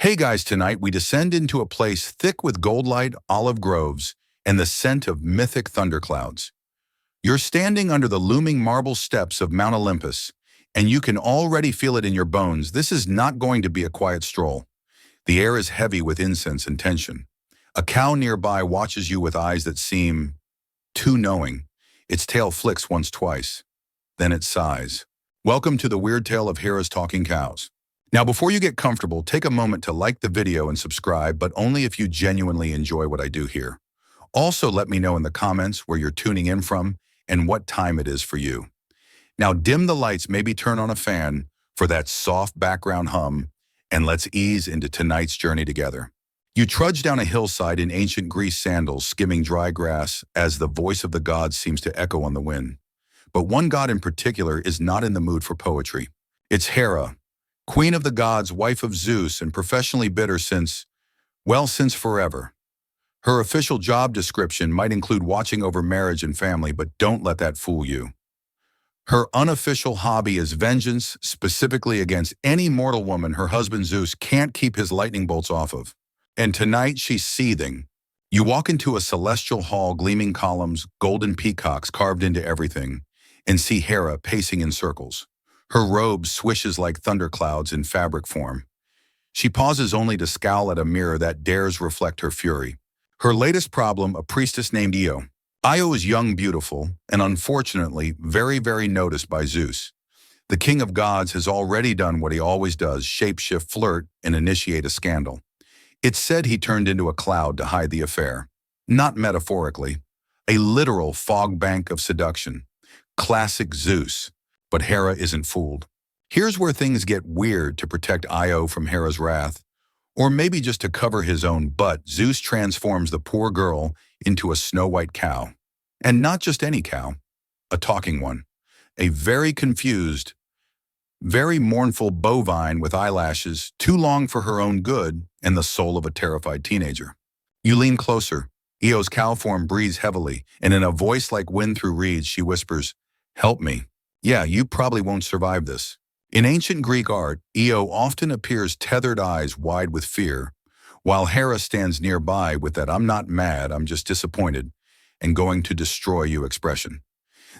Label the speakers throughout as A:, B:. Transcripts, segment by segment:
A: Hey guys, tonight we descend into a place thick with gold light, olive groves, and the scent of mythic thunderclouds. You're standing under the looming marble steps of Mount Olympus, and you can already feel it in your bones. This is not going to be a quiet stroll. The air is heavy with incense and tension. A cow nearby watches you with eyes that seem too knowing. Its tail flicks once, twice. Then it sighs. Welcome to the weird tale of Hera's talking cows. Now, before you get comfortable, take a moment to like the video and subscribe, but only if you genuinely enjoy what I do here. Also, let me know in the comments where you're tuning in from and what time it is for you. Now, dim the lights, maybe turn on a fan for that soft background hum, and let's ease into tonight's journey together. You trudge down a hillside in ancient Greece sandals, skimming dry grass as the voice of the gods seems to echo on the wind. But one god in particular is not in the mood for poetry. It's Hera, queen of the gods, wife of Zeus, and professionally bitter since forever. Her official job description might include watching over marriage and family, but don't let that fool you. Her unofficial hobby is vengeance, specifically against any mortal woman her husband Zeus can't keep his lightning bolts off of. And tonight she's seething. You walk into a celestial hall, gleaming columns, golden peacocks carved into everything, and see Hera pacing in circles. Her robe swishes like thunderclouds in fabric form. She pauses only to scowl at a mirror that dares reflect her fury. Her latest problem, a priestess named Io. Io is young, beautiful, and unfortunately very noticed by Zeus. The king of gods has already done what he always does, shapeshift, flirt, and initiate a scandal. It's said he turned into a cloud to hide the affair. Not metaphorically, a literal fog bank of seduction. Classic Zeus. But Hera isn't fooled. Here's where things get weird. To protect Io from Hera's wrath, or maybe just to cover his own butt, Zeus transforms the poor girl into a snow-white cow. And not just any cow, a talking one. A very confused, very mournful bovine with eyelashes too long for her own good and the soul of a terrified teenager. You lean closer. Io's cow form breathes heavily, and in a voice like wind through reeds, she whispers, "Help me. Yeah, you probably won't survive this." In ancient Greek art, Io often appears tethered, eyes wide with fear, while Hera stands nearby with that "I'm not mad, I'm just disappointed and going to destroy you" expression.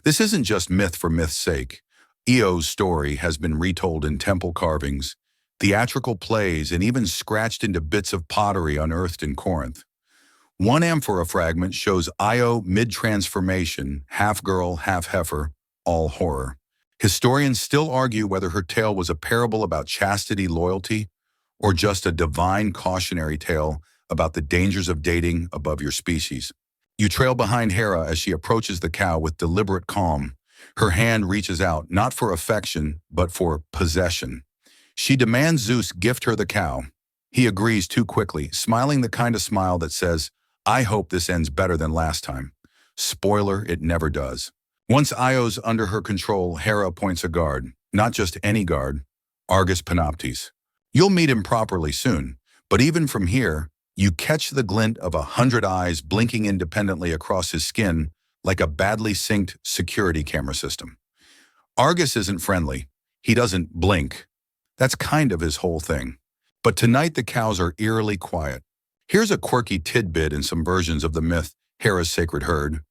A: This isn't just myth for myth's sake. Io's story has been retold in temple carvings, theatrical plays, and even scratched into bits of pottery unearthed in Corinth. One amphora fragment shows Io mid-transformation, half girl, half heifer, all horror. Historians still argue whether her tale was a parable about chastity, loyalty, or just a divine cautionary tale about the dangers of dating above your species. You trail behind Hera as she approaches the cow with deliberate calm. Her hand reaches out, not for affection, but for possession. She demands Zeus gift her the cow. He agrees too quickly, smiling the kind of smile that says, "I hope this ends better than last time." Spoiler, it never does. Once Io's under her control, Hera appoints a guard, not just any guard, Argus Panoptes. You'll meet him properly soon, but even from here, you catch the glint of 100 eyes blinking independently across his skin like a badly synced security camera system. Argus isn't friendly. He doesn't blink. That's kind of his whole thing. But tonight the cows are eerily quiet. Here's a quirky tidbit in some versions of the myth, Hera's sacred herd.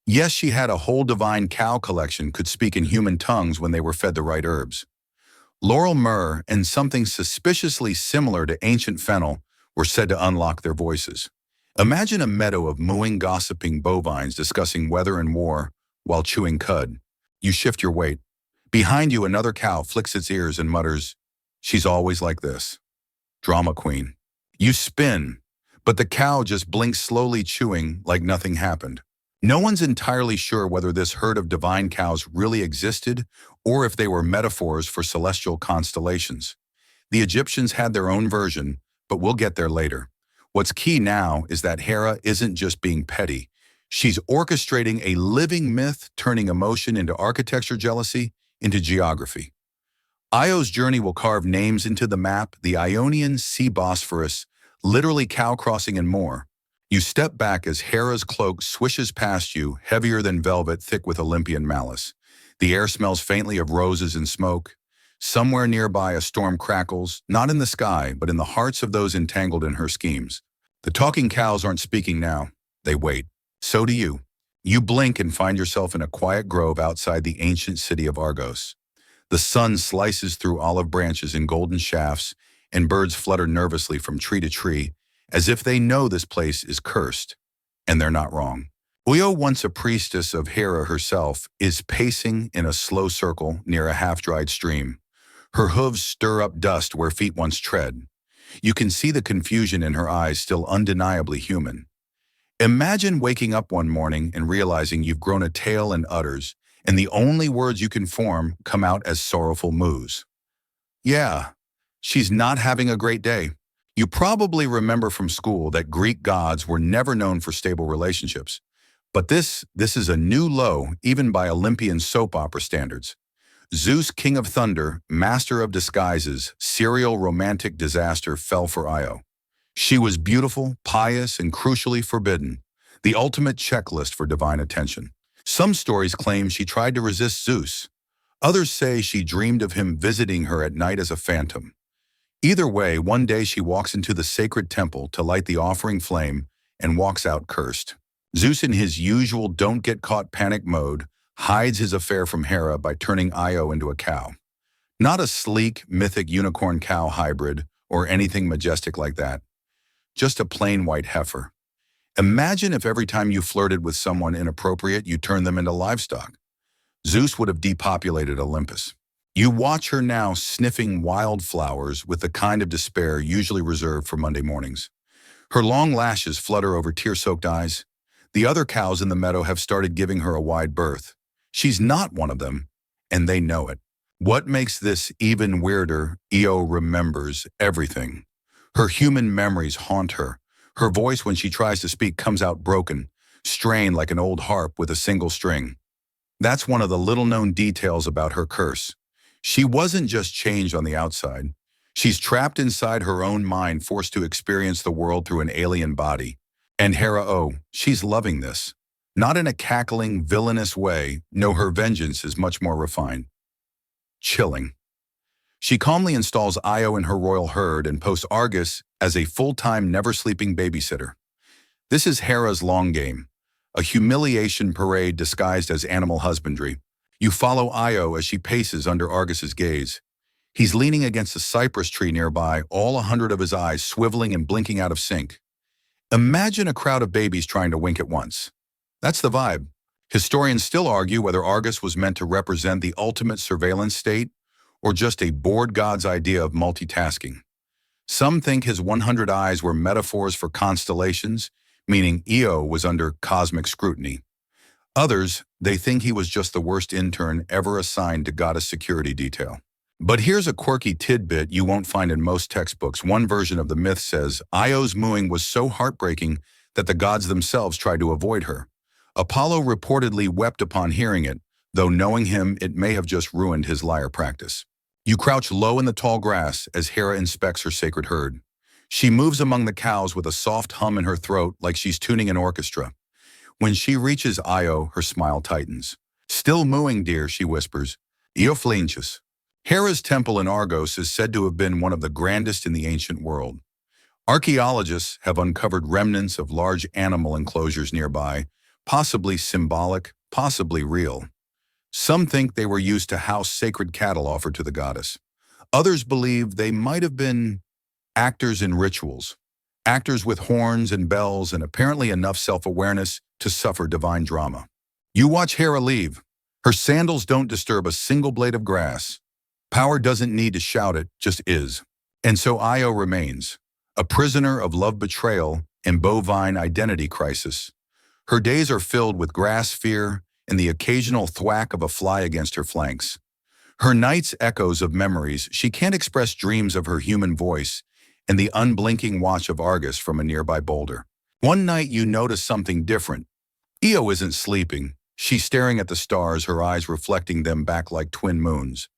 A: Yes, she had a whole divine cow collection, could speak in human tongues when they were fed the right herbs. Laurel myrrh and something suspiciously similar to ancient fennel were said to unlock their voices. Imagine a meadow of mooing, gossiping bovines discussing weather and war while chewing cud. You shift your weight. Behind you, another cow flicks its ears and mutters, "She's always like this." Drama queen. You spin, but the cow just blinks slowly, chewing like nothing happened. No one's entirely sure whether this herd of divine cows really existed or if they were metaphors for celestial constellations. The Egyptians had their own version, but we'll get there later. What's key now is that Hera isn't just being petty. She's orchestrating a living myth, turning emotion into architecture, jealousy into geography. Io's journey will carve names into the map, the Ionian Sea, Bosphorus, literally cow crossing, and more. You step back as Hera's cloak swishes past you, heavier than velvet, thick with Olympian malice. The air smells faintly of roses and smoke. Somewhere nearby a storm crackles, not in the sky, but in the hearts of those entangled in her schemes. The talking cows aren't speaking now. They wait. So do you. You blink and find yourself in a quiet grove outside the ancient city of Argos. The sun slices through olive branches in golden shafts, and birds flutter nervously from tree to tree, as if they know this place is cursed. And they're not wrong. Io, once a priestess of Hera herself, is pacing in a slow circle near a half-dried stream. Her hooves stir up dust where feet once tread. You can see the confusion in her eyes, still undeniably human. Imagine waking up one morning and realizing you've grown a tail and udders, and the only words you can form come out as sorrowful moos. Yeah, she's not having a great day. You probably remember from school that Greek gods were never known for stable relationships. But this is a new low, even by Olympian soap opera standards. Zeus, king of thunder, master of disguises, serial romantic disaster fell for Io. She was beautiful, pious, and crucially forbidden, the ultimate checklist for divine attention. Some stories claim she tried to resist Zeus. Others say she dreamed of him visiting her at night as a phantom. Either way, one day she walks into the sacred temple to light the offering flame and walks out cursed. Zeus, in his usual don't-get-caught panic mode, hides his affair from Hera by turning Io into a cow. Not a sleek, mythic unicorn-cow hybrid or anything majestic like that. Just a plain white heifer. Imagine if every time you flirted with someone inappropriate, you turned them into livestock. Zeus would have depopulated Olympus. You watch her now sniffing wildflowers with the kind of despair usually reserved for Monday mornings. Her long lashes flutter over tear-soaked eyes. The other cows in the meadow have started giving her a wide berth. She's not one of them, and they know it. What makes this even weirder, Io remembers everything. Her human memories haunt her. Her voice, when she tries to speak, comes out broken, strained like an old harp with a single string. That's one of the little-known details about her curse. She wasn't just changed on the outside. She's trapped inside her own mind, forced to experience the world through an alien body. And Hera, oh, she's loving this. Not in a cackling, villainous way. No, her vengeance is much more refined. Chilling. She calmly installs Io in her royal herd and posts Argus as a full-time, never-sleeping babysitter. This is Hera's long game, a humiliation parade disguised as animal husbandry. You follow Io as she paces under Argus's gaze. He's leaning against a cypress tree nearby, all 100 of his eyes swiveling and blinking out of sync. Imagine a crowd of babies trying to wink at once. That's the vibe. Historians still argue whether Argus was meant to represent the ultimate surveillance state or just a bored god's idea of multitasking. Some think his 100 eyes were metaphors for constellations, meaning Io was under cosmic scrutiny. Others, they think he was just the worst intern ever assigned to goddess security detail. But here's a quirky tidbit you won't find in most textbooks. One version of the myth says Io's mooing was so heartbreaking that the gods themselves tried to avoid her. Apollo reportedly wept upon hearing it, though knowing him, it may have just ruined his lyre practice. You crouch low in the tall grass as Hera inspects her sacred herd. She moves among the cows with a soft hum in her throat like she's tuning an orchestra. When she reaches Io, her smile tightens. "Still mooing, dear," she whispers. "Io flinches." Hera's temple in Argos is said to have been one of the grandest in the ancient world. Archaeologists have uncovered remnants of large animal enclosures nearby, possibly symbolic, possibly real. Some think they were used to house sacred cattle offered to the goddess. Others believe they might have been actors in rituals, actors with horns and bells and apparently enough self-awareness to suffer divine drama. You watch Hera leave. Her sandals don't disturb a single blade of grass. Power doesn't need to shout it, just is. And so Io remains, a prisoner of love betrayal and bovine identity crisis. Her days are filled with grass fear and the occasional thwack of a fly against her flanks. Her nights echoes of memories. She can't express dreams of her human voice and the unblinking watch of Argus from a nearby boulder. One night you notice something different. Io isn't sleeping. She's staring at the stars, her eyes reflecting them back like twin moons.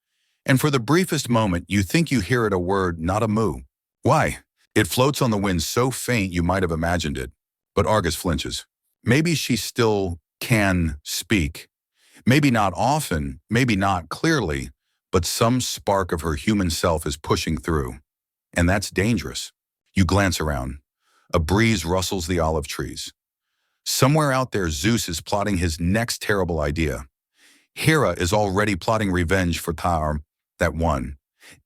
A: And for the briefest moment, you think you hear it a word, not a moo. Why? It floats on the wind so faint you might have imagined it. But Argus flinches. Maybe she still can speak. Maybe not often, maybe not clearly, but some spark of her human self is pushing through, and that's dangerous. You glance around. A breeze rustles the olive trees. Somewhere out there, Zeus is plotting his next terrible idea. Hera is already plotting revenge for Tyr, that won.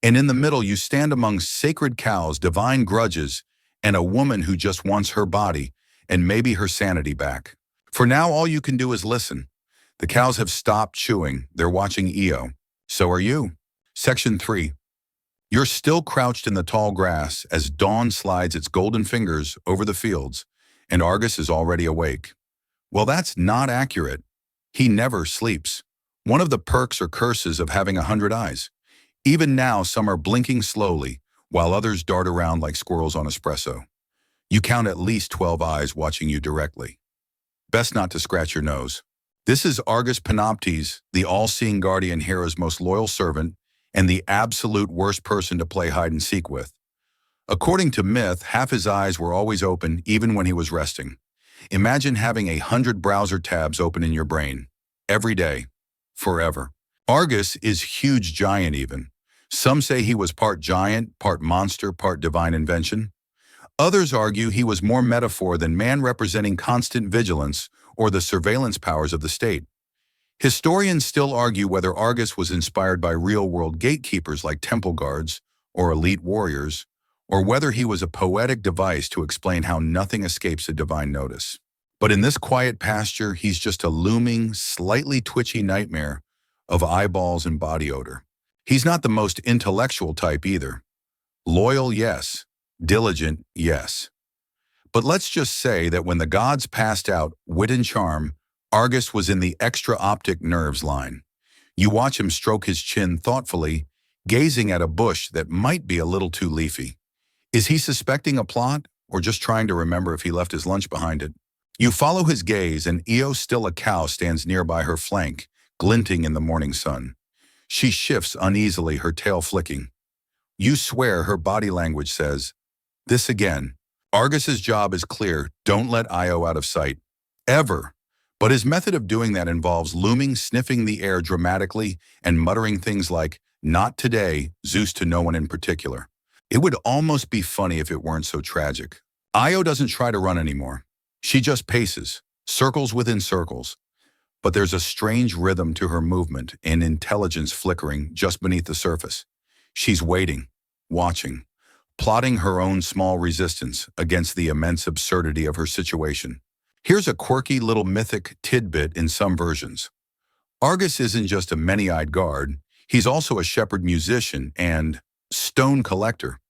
A: And in the middle, you stand among sacred cows, divine grudges, and a woman who just wants her body and maybe her sanity back. For now, all you can do is listen. The cows have stopped chewing. They're watching Io. So are you. Section 3. You're still crouched in the tall grass as dawn slides its golden fingers over the fields, and Argus is already awake. Well, that's not accurate. He never sleeps. One of the perks or curses of having 100 eyes. Even now, some are blinking slowly, while others dart around like squirrels on espresso. You count at least 12 eyes watching you directly. Best not to scratch your nose. This is Argus Panoptes, the all-seeing guardian, Hera's most loyal servant, and the absolute worst person to play hide-and-seek with. According to myth, half his eyes were always open even when he was resting. Imagine having 100 browser tabs open in your brain. Every day. Forever. Argus is huge giant even. Some say he was part giant, part monster, part divine invention. Others argue he was more metaphor than man, representing constant vigilance or the surveillance powers of the state. Historians still argue whether Argus was inspired by real-world gatekeepers like temple guards or elite warriors, or whether he was a poetic device to explain how nothing escapes a divine notice. But in this quiet pasture, he's just a looming, slightly twitchy nightmare of eyeballs and body odor. He's not the most intellectual type either. Loyal, yes. Diligent, yes. But let's just say that when the gods passed out wit and charm, Argus was in the extra-optic nerves line. You watch him stroke his chin thoughtfully, gazing at a bush that might be a little too leafy. Is he suspecting a plot, or just trying to remember if he left his lunch behind it? You follow his gaze, and Io, still a cow, stands nearby her flank, glinting in the morning sun. She shifts uneasily, her tail flicking. You swear her body language says, "This again." Argus's job is clear: don't let Io out of sight. Ever. But his method of doing that involves looming, sniffing the air dramatically, and muttering things like, "Not today, Zeus," to no one in particular. It would almost be funny if it weren't so tragic. Io doesn't try to run anymore. She just paces, circles within circles. But there's a strange rhythm to her movement, and intelligence flickering just beneath the surface. She's waiting, watching, plotting her own small resistance against the immense absurdity of her situation. Here's a quirky little mythic tidbit in some versions. Argus isn't just a many-eyed guard, he's also a shepherd musician and stone collector.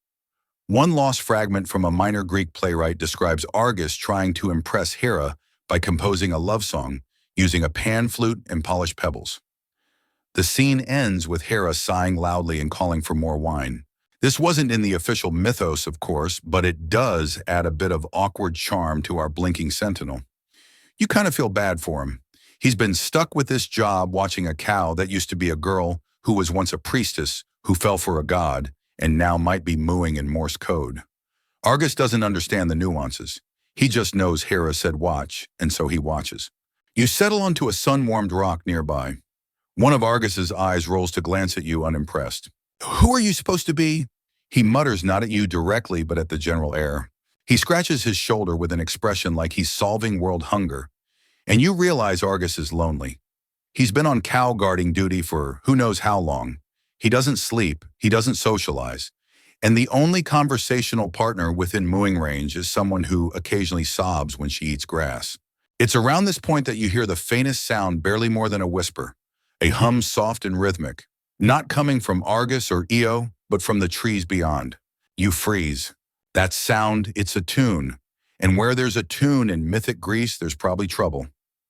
A: One lost fragment from a minor Greek playwright describes Argus trying to impress Hera by composing a love song using a pan flute and polished pebbles. The scene ends with Hera sighing loudly and calling for more wine. This wasn't in the official mythos, of course, but it does add a bit of awkward charm to our blinking sentinel. You kind of feel bad for him. He's been stuck with this job watching a cow that used to be a girl who was once a priestess who fell for a god and now might be mooing in Morse code. Argus doesn't understand the nuances. He just knows Hera said watch, and so he watches. You settle onto a sun-warmed rock nearby. One of Argus's eyes rolls to glance at you unimpressed. "Who are you supposed to be?" He mutters, not at you directly, but at the general air. He scratches his shoulder with an expression like he's solving world hunger. And you realize Argus is lonely. He's been on cow guarding duty for who knows how long. He doesn't sleep, he doesn't socialize. And the only conversational partner within mooing range is someone who occasionally sobs when she eats grass. It's around this point that you hear the faintest sound, barely more than a whisper, a hum soft and rhythmic, not coming from Argus or Io, but from the trees beyond. You freeze. That sound, it's a tune. And where there's a tune in mythic Greece, there's probably trouble.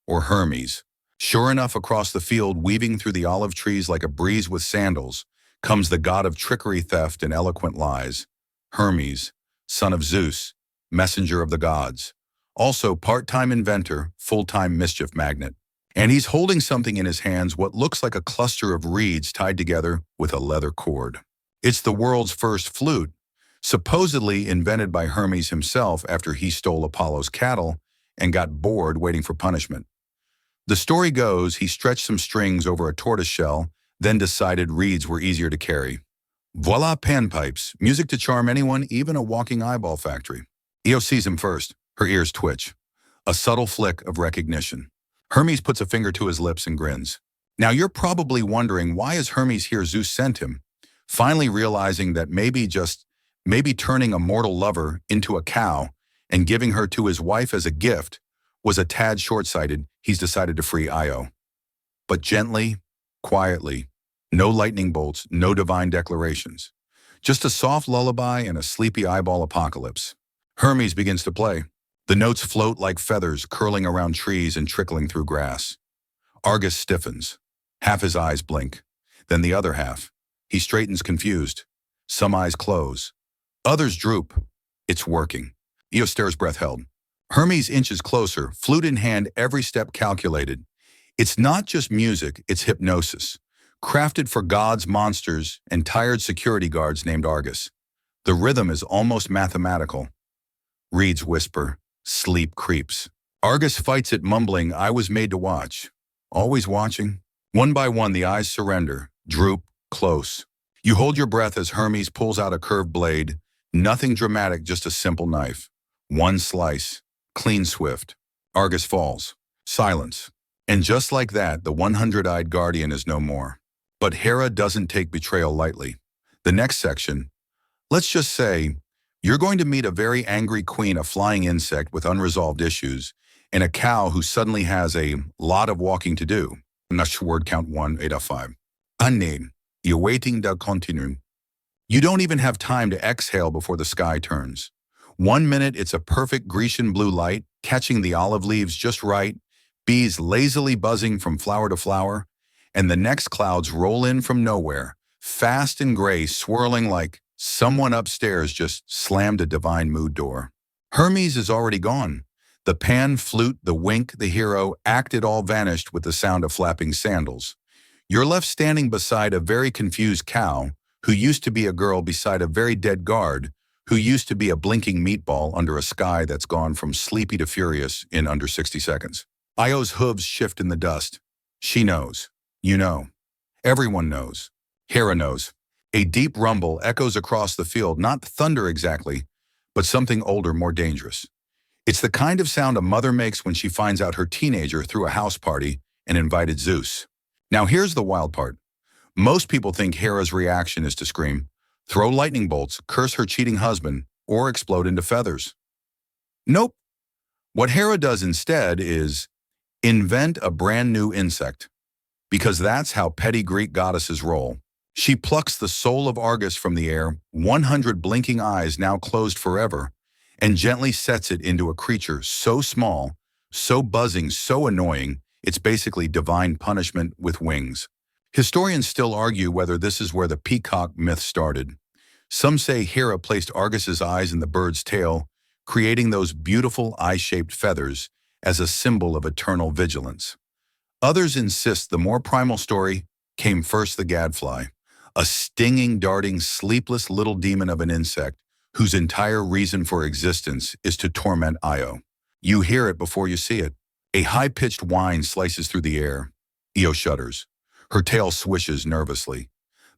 A: Or Hermes. Sure enough, across the field, weaving through the olive trees like a breeze with sandals, comes the god of trickery, theft, and eloquent lies. Hermes, son of Zeus, messenger of the gods. Also part-time inventor, full-time mischief magnet. And he's holding something in his hands, what looks like a cluster of reeds tied together with a leather cord. It's the world's first flute, supposedly invented by Hermes himself after he stole Apollo's cattle and got bored waiting for punishment. The story goes he stretched some strings over a tortoise shell, then decided reeds were easier to carry. Voila, panpipes, music to charm anyone, even a walking eyeball factory. Io sees him first. Her ears twitch. A subtle flick of recognition. Hermes puts a finger to his lips and grins. Now you're probably wondering, why is Hermes here? Zeus sent him. Finally realizing that maybe turning a mortal lover into a cow and giving her to his wife as a gift was a tad short-sighted, he's decided to free Io. But gently, quietly, no lightning bolts, no divine declarations. Just a soft lullaby and a sleepy eyeball apocalypse. Hermes begins to play. The notes float like feathers curling around trees and trickling through grass. Argus stiffens. Half his eyes blink. Then the other half. He straightens confused. Some eyes close. Others droop. It's working. Io stares, breath held. Hermes inches closer, flute in hand, every step calculated. It's not just music, it's hypnosis. Crafted for gods, monsters, and tired security guards named Argus. The rhythm is almost mathematical. Reeds whisper. Sleep creeps. Argus fights it, mumbling, "I was made to watch." Always watching. One by one, the eyes surrender, droop, close. You hold your breath as Hermes pulls out a curved blade. Nothing dramatic, just a simple knife. One slice. Clean, swift. Argus falls. Silence. And just like that, the 100-eyed guardian is no more. But Hera doesn't take betrayal lightly. The next section, let's just say, you're going to meet a very angry queen, a flying insect with unresolved issues, and a cow who suddenly has a lot of walking to do. Nash word count 1, 8 of 5. Unnamed. You're waiting to continue. You don't even have time to exhale before the sky turns. 1 minute, it's a perfect Grecian blue light, catching the olive leaves just right, bees lazily buzzing from flower to flower, and the next clouds roll in from nowhere, fast and gray, swirling like someone upstairs just slammed a divine mood door. Hermes is already gone. The pan, flute, the wink, the hero, act, it all vanished with the sound of flapping sandals. You're left standing beside a very confused cow, who used to be a girl, beside a very dead guard, who used to be a blinking meatball under a sky that's gone from sleepy to furious in under 60 seconds. Io's hooves shift in the dust. She knows. You know. Everyone knows. Hera knows. A deep rumble echoes across the field, not thunder exactly, but something older, more dangerous. It's the kind of sound a mother makes when she finds out her teenager threw a house party and invited Zeus. Now here's the wild part. Most people think Hera's reaction is to scream, throw lightning bolts, curse her cheating husband, or explode into feathers. Nope. What Hera does instead is invent a brand new insect, because that's how petty Greek goddesses roll. She plucks the soul of Argus from the air, 100 blinking eyes now closed forever, and gently sets it into a creature so small, so buzzing, so annoying, it's basically divine punishment with wings. Historians still argue whether this is where the peacock myth started. Some say Hera placed Argus's eyes in the bird's tail, creating those beautiful eye-shaped feathers as a symbol of eternal vigilance. Others insist the more primal story came first, the gadfly, a stinging, darting, sleepless little demon of an insect whose entire reason for existence is to torment Io. You hear it before you see it. A high-pitched whine slices through the air. Io shudders. Her tail swishes nervously.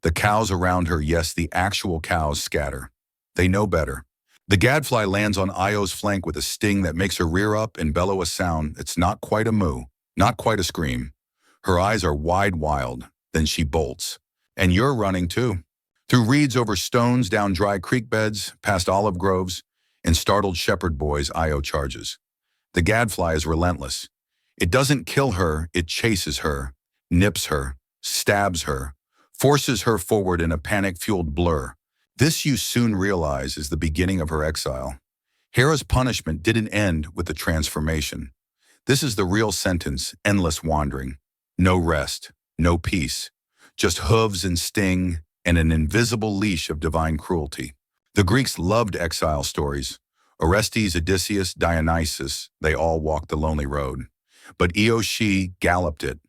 A: The cows around her, yes, the actual cows, scatter. They know better. The gadfly lands on Io's flank with a sting that makes her rear up and bellow a sound. It's not quite a moo, not quite a scream. Her eyes are wide, wild. Then she bolts. And you're running too. Through reeds, over stones, down dry creek beds, past olive groves, and startled shepherd boys, Io charges. The gadfly is relentless. It doesn't kill her, it chases her, nips her, stabs her, forces her forward in a panic-fueled blur. This, you soon realize, is the beginning of her exile. Hera's punishment didn't end with the transformation. This is the real sentence, endless wandering. No rest, no peace, just hooves and sting and an invisible leash of divine cruelty. The Greeks loved exile stories. Orestes, Odysseus, Dionysus, they all walked the lonely road. But Io, she galloped it.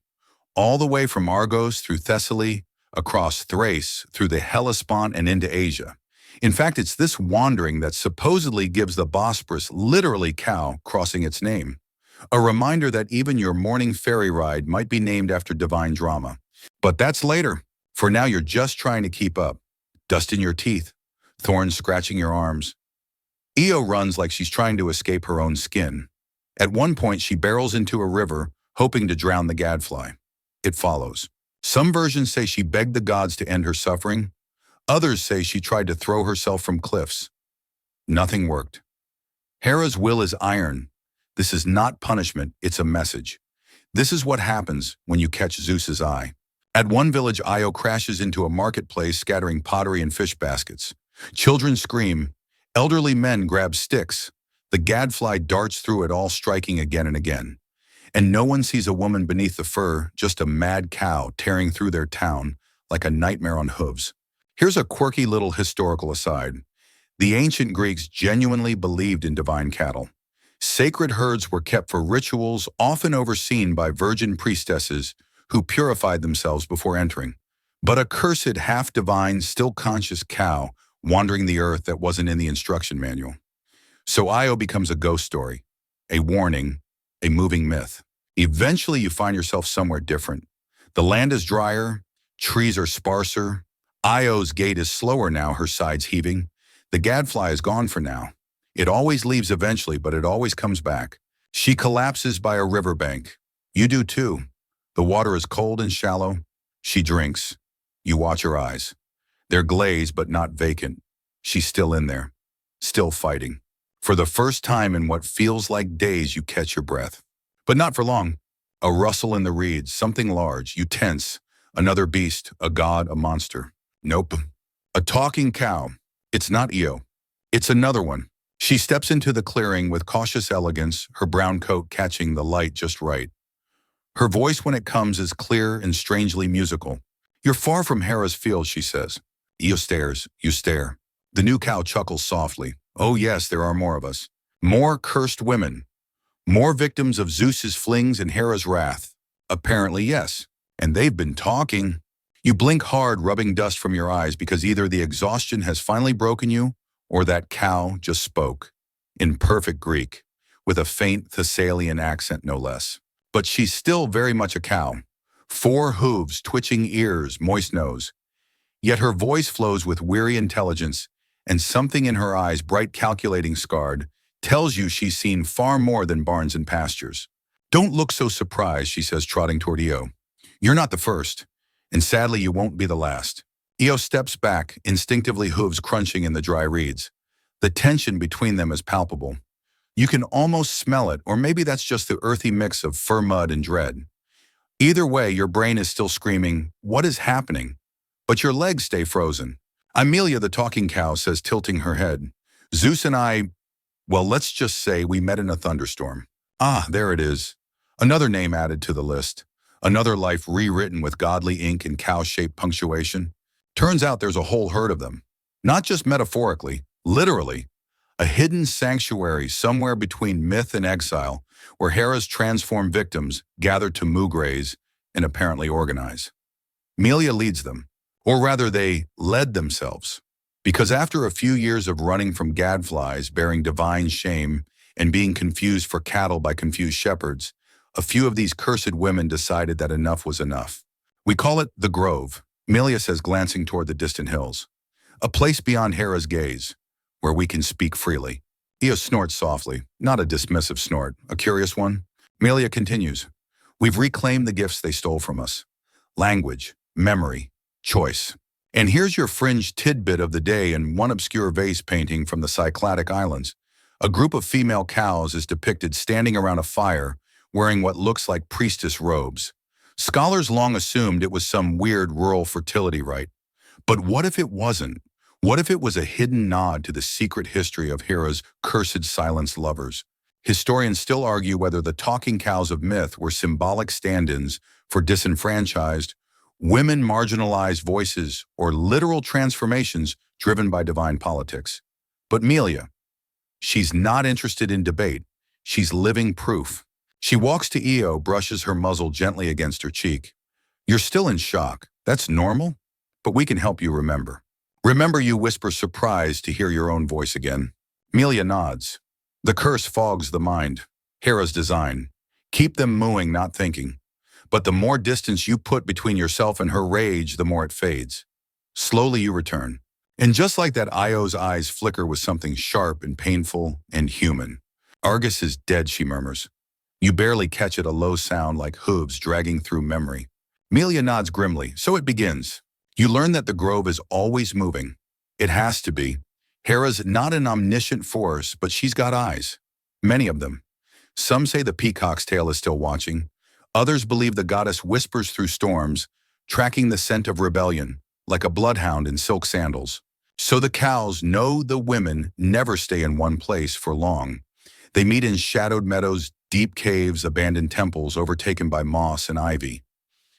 A: All the way from Argos through Thessaly, across Thrace, through the Hellespont and into Asia. In fact, it's this wandering that supposedly gives the Bosporus literally cow crossing its name. A reminder that even your morning ferry ride might be named after divine drama. But that's later. For now, you're just trying to keep up. Dust in your teeth, thorns scratching your arms. Io runs like she's trying to escape her own skin. At one point, she barrels into a river, hoping to drown the gadfly. It follows. Some versions say she begged the gods to end her suffering. Others say she tried to throw herself from cliffs. Nothing worked. Hera's will is iron. This is not punishment, it's a message. This is what happens when you catch Zeus's eye. At one village, Io crashes into a marketplace scattering pottery and fish baskets. Children scream. Elderly men grab sticks. The gadfly darts through it all, striking again and again. And no one sees a woman beneath the fur, just a mad cow tearing through their town like a nightmare on hooves. Here's a quirky little historical aside. The ancient Greeks genuinely believed in divine cattle. Sacred herds were kept for rituals often overseen by virgin priestesses who purified themselves before entering. But a cursed, half-divine, still-conscious cow wandering the earth that wasn't in the instruction manual. So Io becomes a ghost story, a warning, a moving myth. Eventually you find yourself somewhere different. The land is drier, trees are sparser. Io's gait is slower now, her sides heaving. The gadfly is gone for now. It always leaves eventually, but it always comes back. She collapses by a riverbank. You do too. The water is cold and shallow. She drinks. You watch her eyes. They're glazed but not vacant. She's still in there, still fighting. For the first time in what feels like days, you catch your breath. But not for long. A rustle in the reeds, something large. You tense. Another beast, a god, a monster. Nope. A talking cow. It's not Io. It's another one. She steps into the clearing with cautious elegance, her brown coat catching the light just right. Her voice, when it comes, is clear and strangely musical. You're far from Hera's field, she says. Io stares. You stare. The new cow chuckles softly. Oh yes, there are more of us. More cursed women. More victims of Zeus's flings and Hera's wrath. Apparently, yes. And they've been talking. You blink hard, rubbing dust from your eyes because either the exhaustion has finally broken you or that cow just spoke. In perfect Greek, with a faint Thessalian accent no less. But she's still very much a cow. 4 hooves, twitching ears, moist nose. Yet her voice flows with weary intelligence, and something in her eyes, bright, calculating, scarred, tells you she's seen far more than barns and pastures. Don't look so surprised, she says, trotting toward Io. You're not the first, and sadly you won't be the last. Io steps back, instinctively hooves crunching in the dry reeds. The tension between them is palpable. You can almost smell it, or maybe that's just the earthy mix of fur mud and dread. Either way, your brain is still screaming, what is happening? But your legs stay frozen. Amelia, the talking cow, says, tilting her head. Zeus and I, well, let's just say we met in a thunderstorm. Ah, there it is. Another name added to the list. Another life rewritten with godly ink and cow-shaped punctuation. Turns out there's a whole herd of them. Not just metaphorically, literally. A hidden sanctuary somewhere between myth and exile, where Hera's transformed victims gather to moo graze and apparently organize. Amelia leads them, or rather they led themselves. Because after a few years of running from gadflies, bearing divine shame, and being confused for cattle by confused shepherds, a few of these cursed women decided that enough was enough. We call it the Grove, Amelia says, glancing toward the distant hills. A place beyond Hera's gaze, where we can speak freely. Io snorts softly, not a dismissive snort, a curious one. Amelia continues. We've reclaimed the gifts they stole from us. Language, memory, choice. And here's your fringe tidbit of the day in one obscure vase painting from the Cycladic Islands. A group of female cows is depicted standing around a fire, wearing what looks like priestess robes. Scholars long assumed it was some weird rural fertility rite. But what if it wasn't? What if it was a hidden nod to the secret history of Hera's cursed silenced lovers? Historians still argue whether the talking cows of myth were symbolic stand-ins for disenfranchised, women marginalized voices, or literal transformations driven by divine politics. But Amelia, she's not interested in debate. She's living proof. She walks to Io, brushes her muzzle gently against her cheek. You're still in shock. That's normal, but we can help you remember. Remember, you whisper, surprised to hear your own voice again. Amelia nods. The curse fogs the mind. Hera's design. Keep them mooing, not thinking. But the more distance you put between yourself and her rage, the more it fades. Slowly you return. And just like that, Io's eyes flicker with something sharp and painful and human. Argus is dead, she murmurs. You barely catch it, a low sound like hooves dragging through memory. Melia nods grimly. So it begins. You learn that the grove is always moving. It has to be. Hera's not an omniscient force, but she's got eyes. Many of them. Some say the peacock's tail is still watching. Others believe the goddess whispers through storms, tracking the scent of rebellion, like a bloodhound in silk sandals. So the cows know the women never stay in one place for long. They meet in shadowed meadows, deep caves, abandoned temples overtaken by moss and ivy.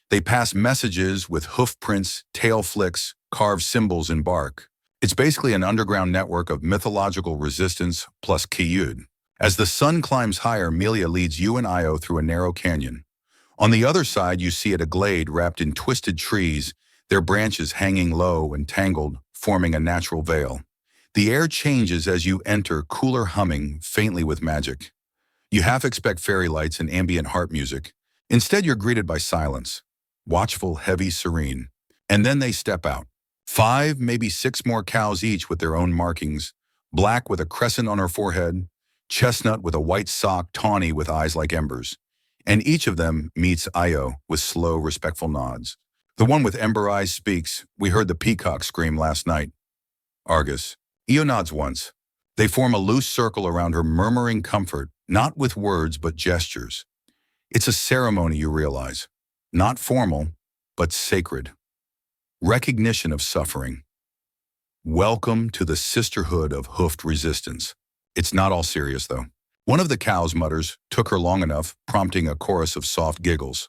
A: They pass messages with hoof prints, tail flicks, carved symbols in bark. It's basically an underground network of mythological resistance plus Kiyud. As the sun climbs higher, Melia leads you and Io through a narrow canyon. On the other side, you see it a glade wrapped in twisted trees, their branches hanging low and tangled, forming a natural veil. The air changes as you enter, cooler humming, faintly with magic. You half expect fairy lights and ambient harp music. Instead, you're greeted by silence. Watchful, heavy, serene. And then they step out. 5, maybe 6 more cows each with their own markings. Black with a crescent on her forehead, chestnut with a white sock, tawny with eyes like embers. And each of them meets Io with slow, respectful nods. The one with ember eyes speaks. We heard the peacock scream last night. Argus. Io nods once. They form a loose circle around her, murmuring comfort, not with words but gestures. It's a ceremony, you realize. Not formal, but sacred. Recognition of suffering. Welcome to the sisterhood of hoofed resistance. It's not all serious, though. One of the cows mutters, "Took her long enough," prompting a chorus of soft giggles.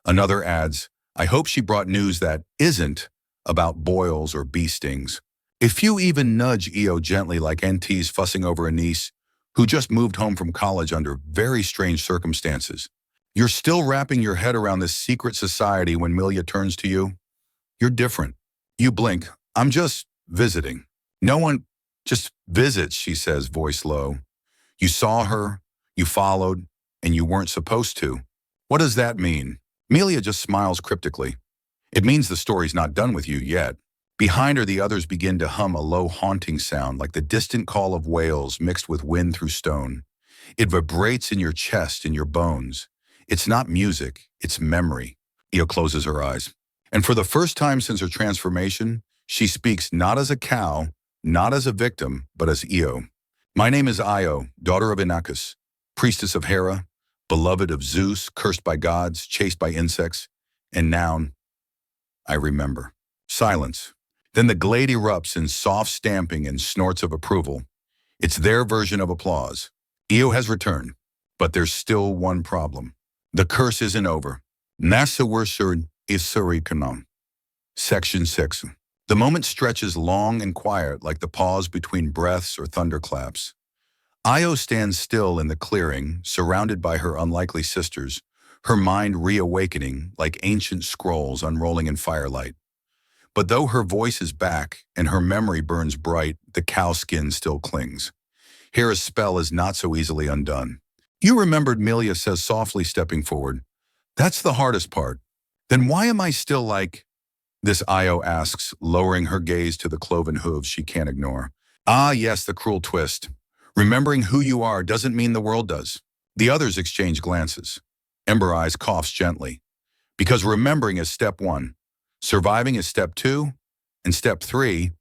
A: Another adds, "I hope she brought news that isn't about boils or bee stings." A few even nudge Io gently, like aunties fussing over a niece who just moved home from college under very strange circumstances. You're still wrapping your head around this secret society when Melia turns to you. You're different. You blink. "I'm just visiting." "No one just visits," she says, voice low. "You saw her, you followed, and you weren't supposed to." "What does that mean?" Melia just smiles cryptically. "It means the story's not done with you yet." Behind her, the others begin to hum a low, haunting sound, like the distant call of whales mixed with wind through stone. It vibrates in your chest, in your bones. It's not music, it's memory. Io closes her eyes. And for the first time since her transformation, she speaks not as a cow, not as a victim, but as Io. "My name is Io, daughter of Inachus, priestess of Hera, beloved of Zeus, cursed by gods, chased by insects, and now I remember." Silence. Then the glade erupts in soft stamping and snorts of approval. It's their version of applause. Io has returned, but there's still one problem. The curse isn't over. Nasa Wursur is Surikanon. Section 6. The moment stretches long and quiet, like the pause between breaths or thunderclaps. Io stands still in the clearing, surrounded by her unlikely sisters, her mind reawakening like ancient scrolls unrolling in firelight. But though her voice is back and her memory burns bright, the cow skin still clings. Hera's spell is not so easily undone. "You remembered," Melia says softly, stepping forward. "That's the hardest part. Then why am I still like this?" Io asks, lowering her gaze to the cloven hooves she can't ignore. "Ah, yes, the cruel twist. Remembering who you are doesn't mean the world does." The others exchange glances. Ember Eyes coughs gently. "Because remembering is step 1. Surviving is step 2, and step 3,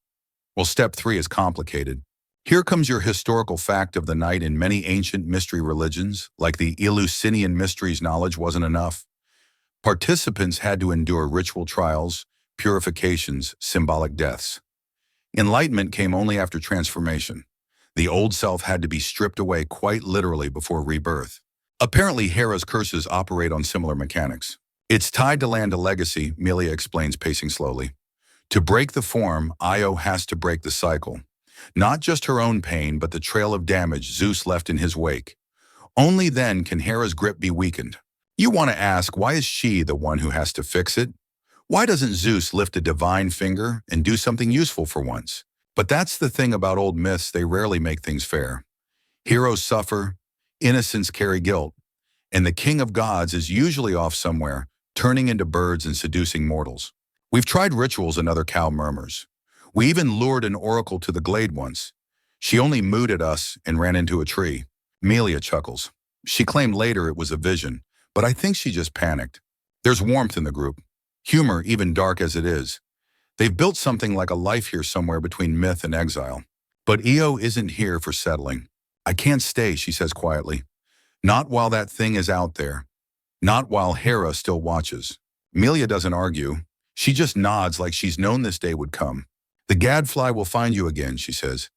A: well, step 3 is complicated. Here comes your historical fact of the night. In many ancient mystery religions, like the Eleusinian mysteries, knowledge wasn't enough. Participants had to endure ritual trials, purifications, symbolic deaths. Enlightenment came only after transformation. The old self had to be stripped away quite literally before rebirth. Apparently, Hera's curses operate on similar mechanics. "It's tied to land a legacy," Melia explains, pacing slowly. "To break the form, Io has to break the cycle. Not just her own pain, but the trail of damage Zeus left in his wake. Only then can Hera's grip be weakened." You want to ask, why is she the one who has to fix it? Why doesn't Zeus lift a divine finger and do something useful for once? But that's the thing about old myths, they rarely make things fair. Heroes suffer, innocents carry guilt, and the king of gods is usually off somewhere, turning into birds and seducing mortals. We've tried rituals, another cow murmurs. We even lured an oracle to the glade once. She only mooed at us and ran into a tree. Melia chuckles. She claimed later it was a vision, but I think she just panicked. There's warmth in the group. Humor, even dark as it is. They've built something like a life here somewhere between myth and exile. But Io isn't here for settling. I can't stay, she says quietly. Not while that thing is out there. Not while Hera still watches. Melia doesn't argue. She just nods like she's known this day would come. The gadfly will find you again, she says.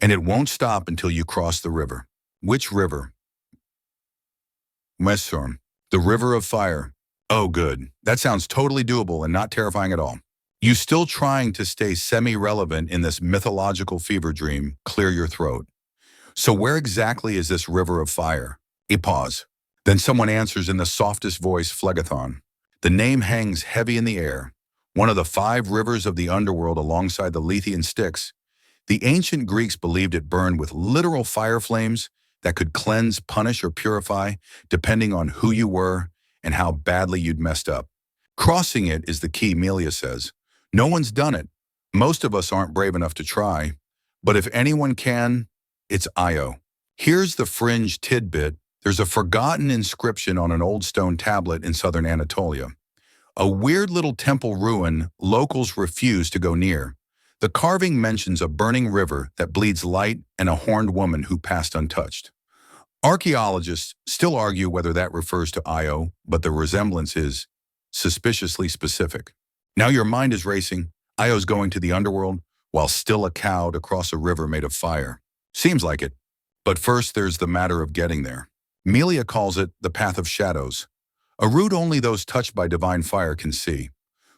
A: And it won't stop until you cross the river. Which river? Messorm. The river of fire. Oh, good. That sounds totally doable and not terrifying at all. You still trying to stay semi-relevant in this mythological fever dream, clear your throat. So where exactly is this river of fire? A pause. Then someone answers in the softest voice, Phlegethon. The name hangs heavy in the air. One of the 5 rivers of the underworld alongside the Lethean Styx. The ancient Greeks believed it burned with literal fire flames that could cleanse, punish, or purify, depending on who you were and how badly you'd messed up. Crossing it is the key, Melia says. No one's done it. Most of us aren't brave enough to try. But if anyone can, it's Io. Here's the fringe tidbit. There's a forgotten inscription on an old stone tablet in southern Anatolia. A weird little temple ruin locals refuse to go near. The carving mentions a burning river that bleeds light and a horned woman who passed untouched. Archaeologists still argue whether that refers to Io, but the resemblance is suspiciously specific. Now your mind is racing. Io's going to the underworld, while still a cow to cross a river made of fire. Seems like it. But first there's the matter of getting there. Melia calls it the Path of Shadows, a route only those touched by divine fire can see.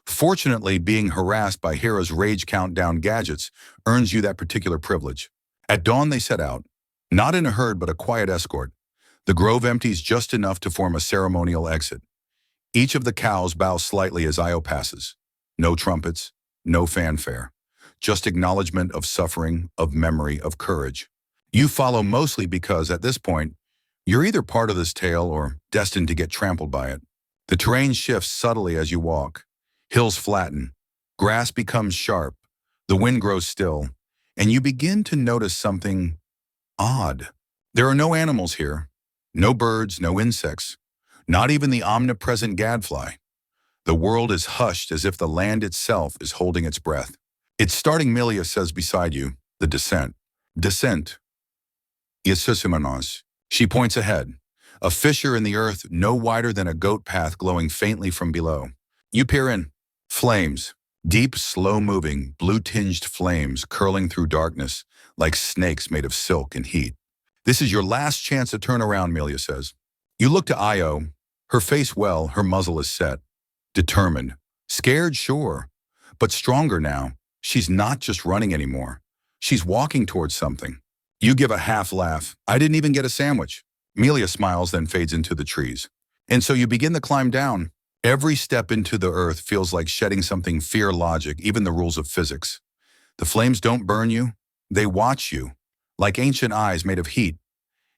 A: Fortunately, being harassed by Hera's rage countdown gadgets earns you that particular privilege. At dawn they set out, not in a herd but a quiet escort. The grove empties just enough to form a ceremonial exit. Each of the cows bows slightly as Io passes. No trumpets, no fanfare. Just acknowledgement of suffering, of memory, of courage. You follow mostly because, at this point, you're either part of this tale or destined to get trampled by it. The terrain shifts subtly as you walk. Hills flatten. Grass becomes sharp. The wind grows still. And you begin to notice something odd. There are no animals here. No birds, no insects. Not even the omnipresent gadfly. The world is hushed as if the land itself is holding its breath. It's starting, Melia says beside you, the descent. Descent. Iesusimanos. She points ahead. A fissure in the earth no wider than a goat path glowing faintly from below. You peer in. Flames. Deep, slow-moving, blue-tinged flames curling through darkness like snakes made of silk and heat. This is your last chance to turn around, Melia says. You look to Io. Her face well, her muzzle is set. Determined. Scared, sure. But stronger now. She's not just running anymore. She's walking towards something. You give a half laugh. I didn't even get a sandwich. Melia smiles, then fades into the trees. And so you begin the climb down. Every step into the earth feels like shedding something fear logic, even the rules of physics. The flames don't burn you. They watch you, like ancient eyes made of heat.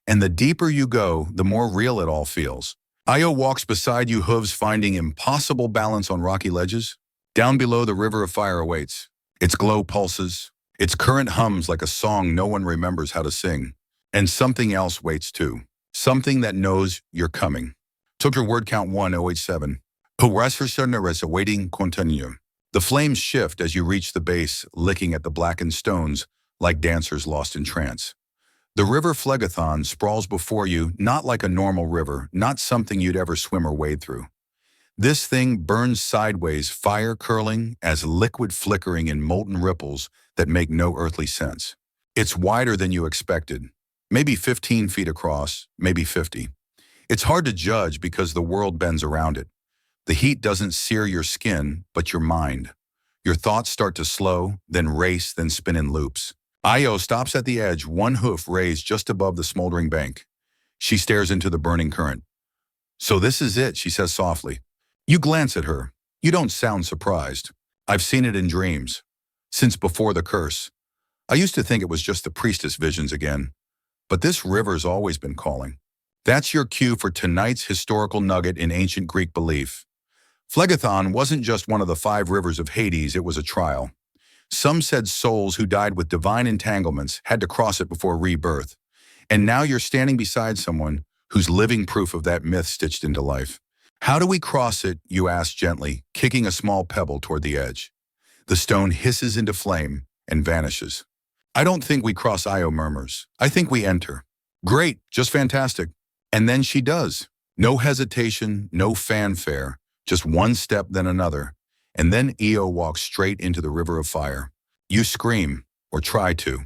A: And the deeper you go, the more real it all feels. Io walks beside you, hooves finding impossible balance on rocky ledges. Down below, the river of fire awaits. Its glow pulses. Its current hums like a song no one remembers how to sing. And something else waits too. Something that knows you're coming. Took your word count 1087. is awaiting continue. The flames shift as you reach the base, licking at the blackened stones like dancers lost in trance. The river Phlegethon sprawls before you, not like a normal river, not something you'd ever swim or wade through. This thing burns sideways, fire curling as liquid flickering in molten ripples that make no earthly sense. It's wider than you expected, maybe 15 feet across, maybe 50. It's hard to judge because the world bends around it. The heat doesn't sear your skin, but your mind. Your thoughts start to slow, then race, then spin in loops. Io stops at the edge, one hoof raised just above the smoldering bank. She stares into the burning current. So this is it, she says softly. You glance at her. You don't sound surprised. I've seen it in dreams. Since before the curse. I used to think it was just the priestess visions again. But this river's always been calling. That's your cue for tonight's historical nugget in ancient Greek belief. Phlegethon wasn't just one of the 5 rivers of Hades, it was a trial. Some said souls who died with divine entanglements had to cross it before rebirth. And now you're standing beside someone who's living proof of that myth stitched into life. How do we cross it, you ask gently, kicking a small pebble toward the edge. The stone hisses into flame and vanishes. I don't think we cross, Io murmurs. I think we enter. Great, just fantastic. And then she does. No hesitation, no fanfare, just one step then another. And then Io walks straight into the river of fire. You scream, or try to,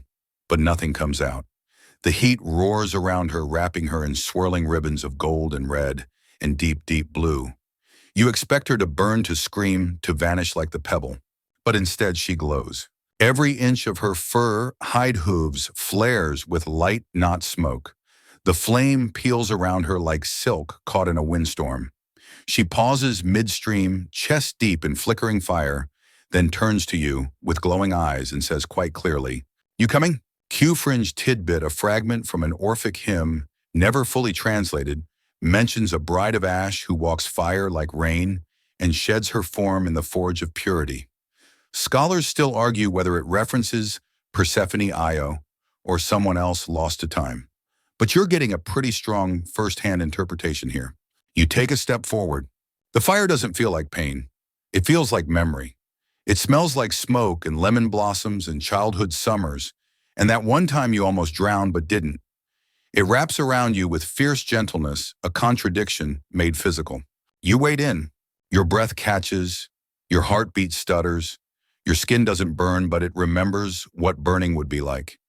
A: but nothing comes out. The heat roars around her, wrapping her in swirling ribbons of gold and red and deep, deep blue. You expect her to burn, to scream, to vanish like the pebble, but instead she glows. Every inch of her fur, hide hooves flares with light, not smoke. The flame peels around her like silk caught in a windstorm. She pauses midstream, chest deep in flickering fire, then turns to you with glowing eyes and says quite clearly, "You coming?" Q-fringed tidbit, a fragment from an Orphic hymn, never fully translated, mentions a bride of ash who walks fire like rain and sheds her form in the forge of purity. Scholars still argue whether it references Persephone Io or someone else lost to time. But you're getting a pretty strong first-hand interpretation here. You take a step forward. The fire doesn't feel like pain. It feels like memory. It smells like smoke and lemon blossoms and childhood summers, and that one time you almost drowned but didn't. It wraps around you with fierce gentleness, a contradiction made physical. You wade in. Your breath catches, your heartbeat stutters, your skin doesn't burn, but it remembers what burning would be like.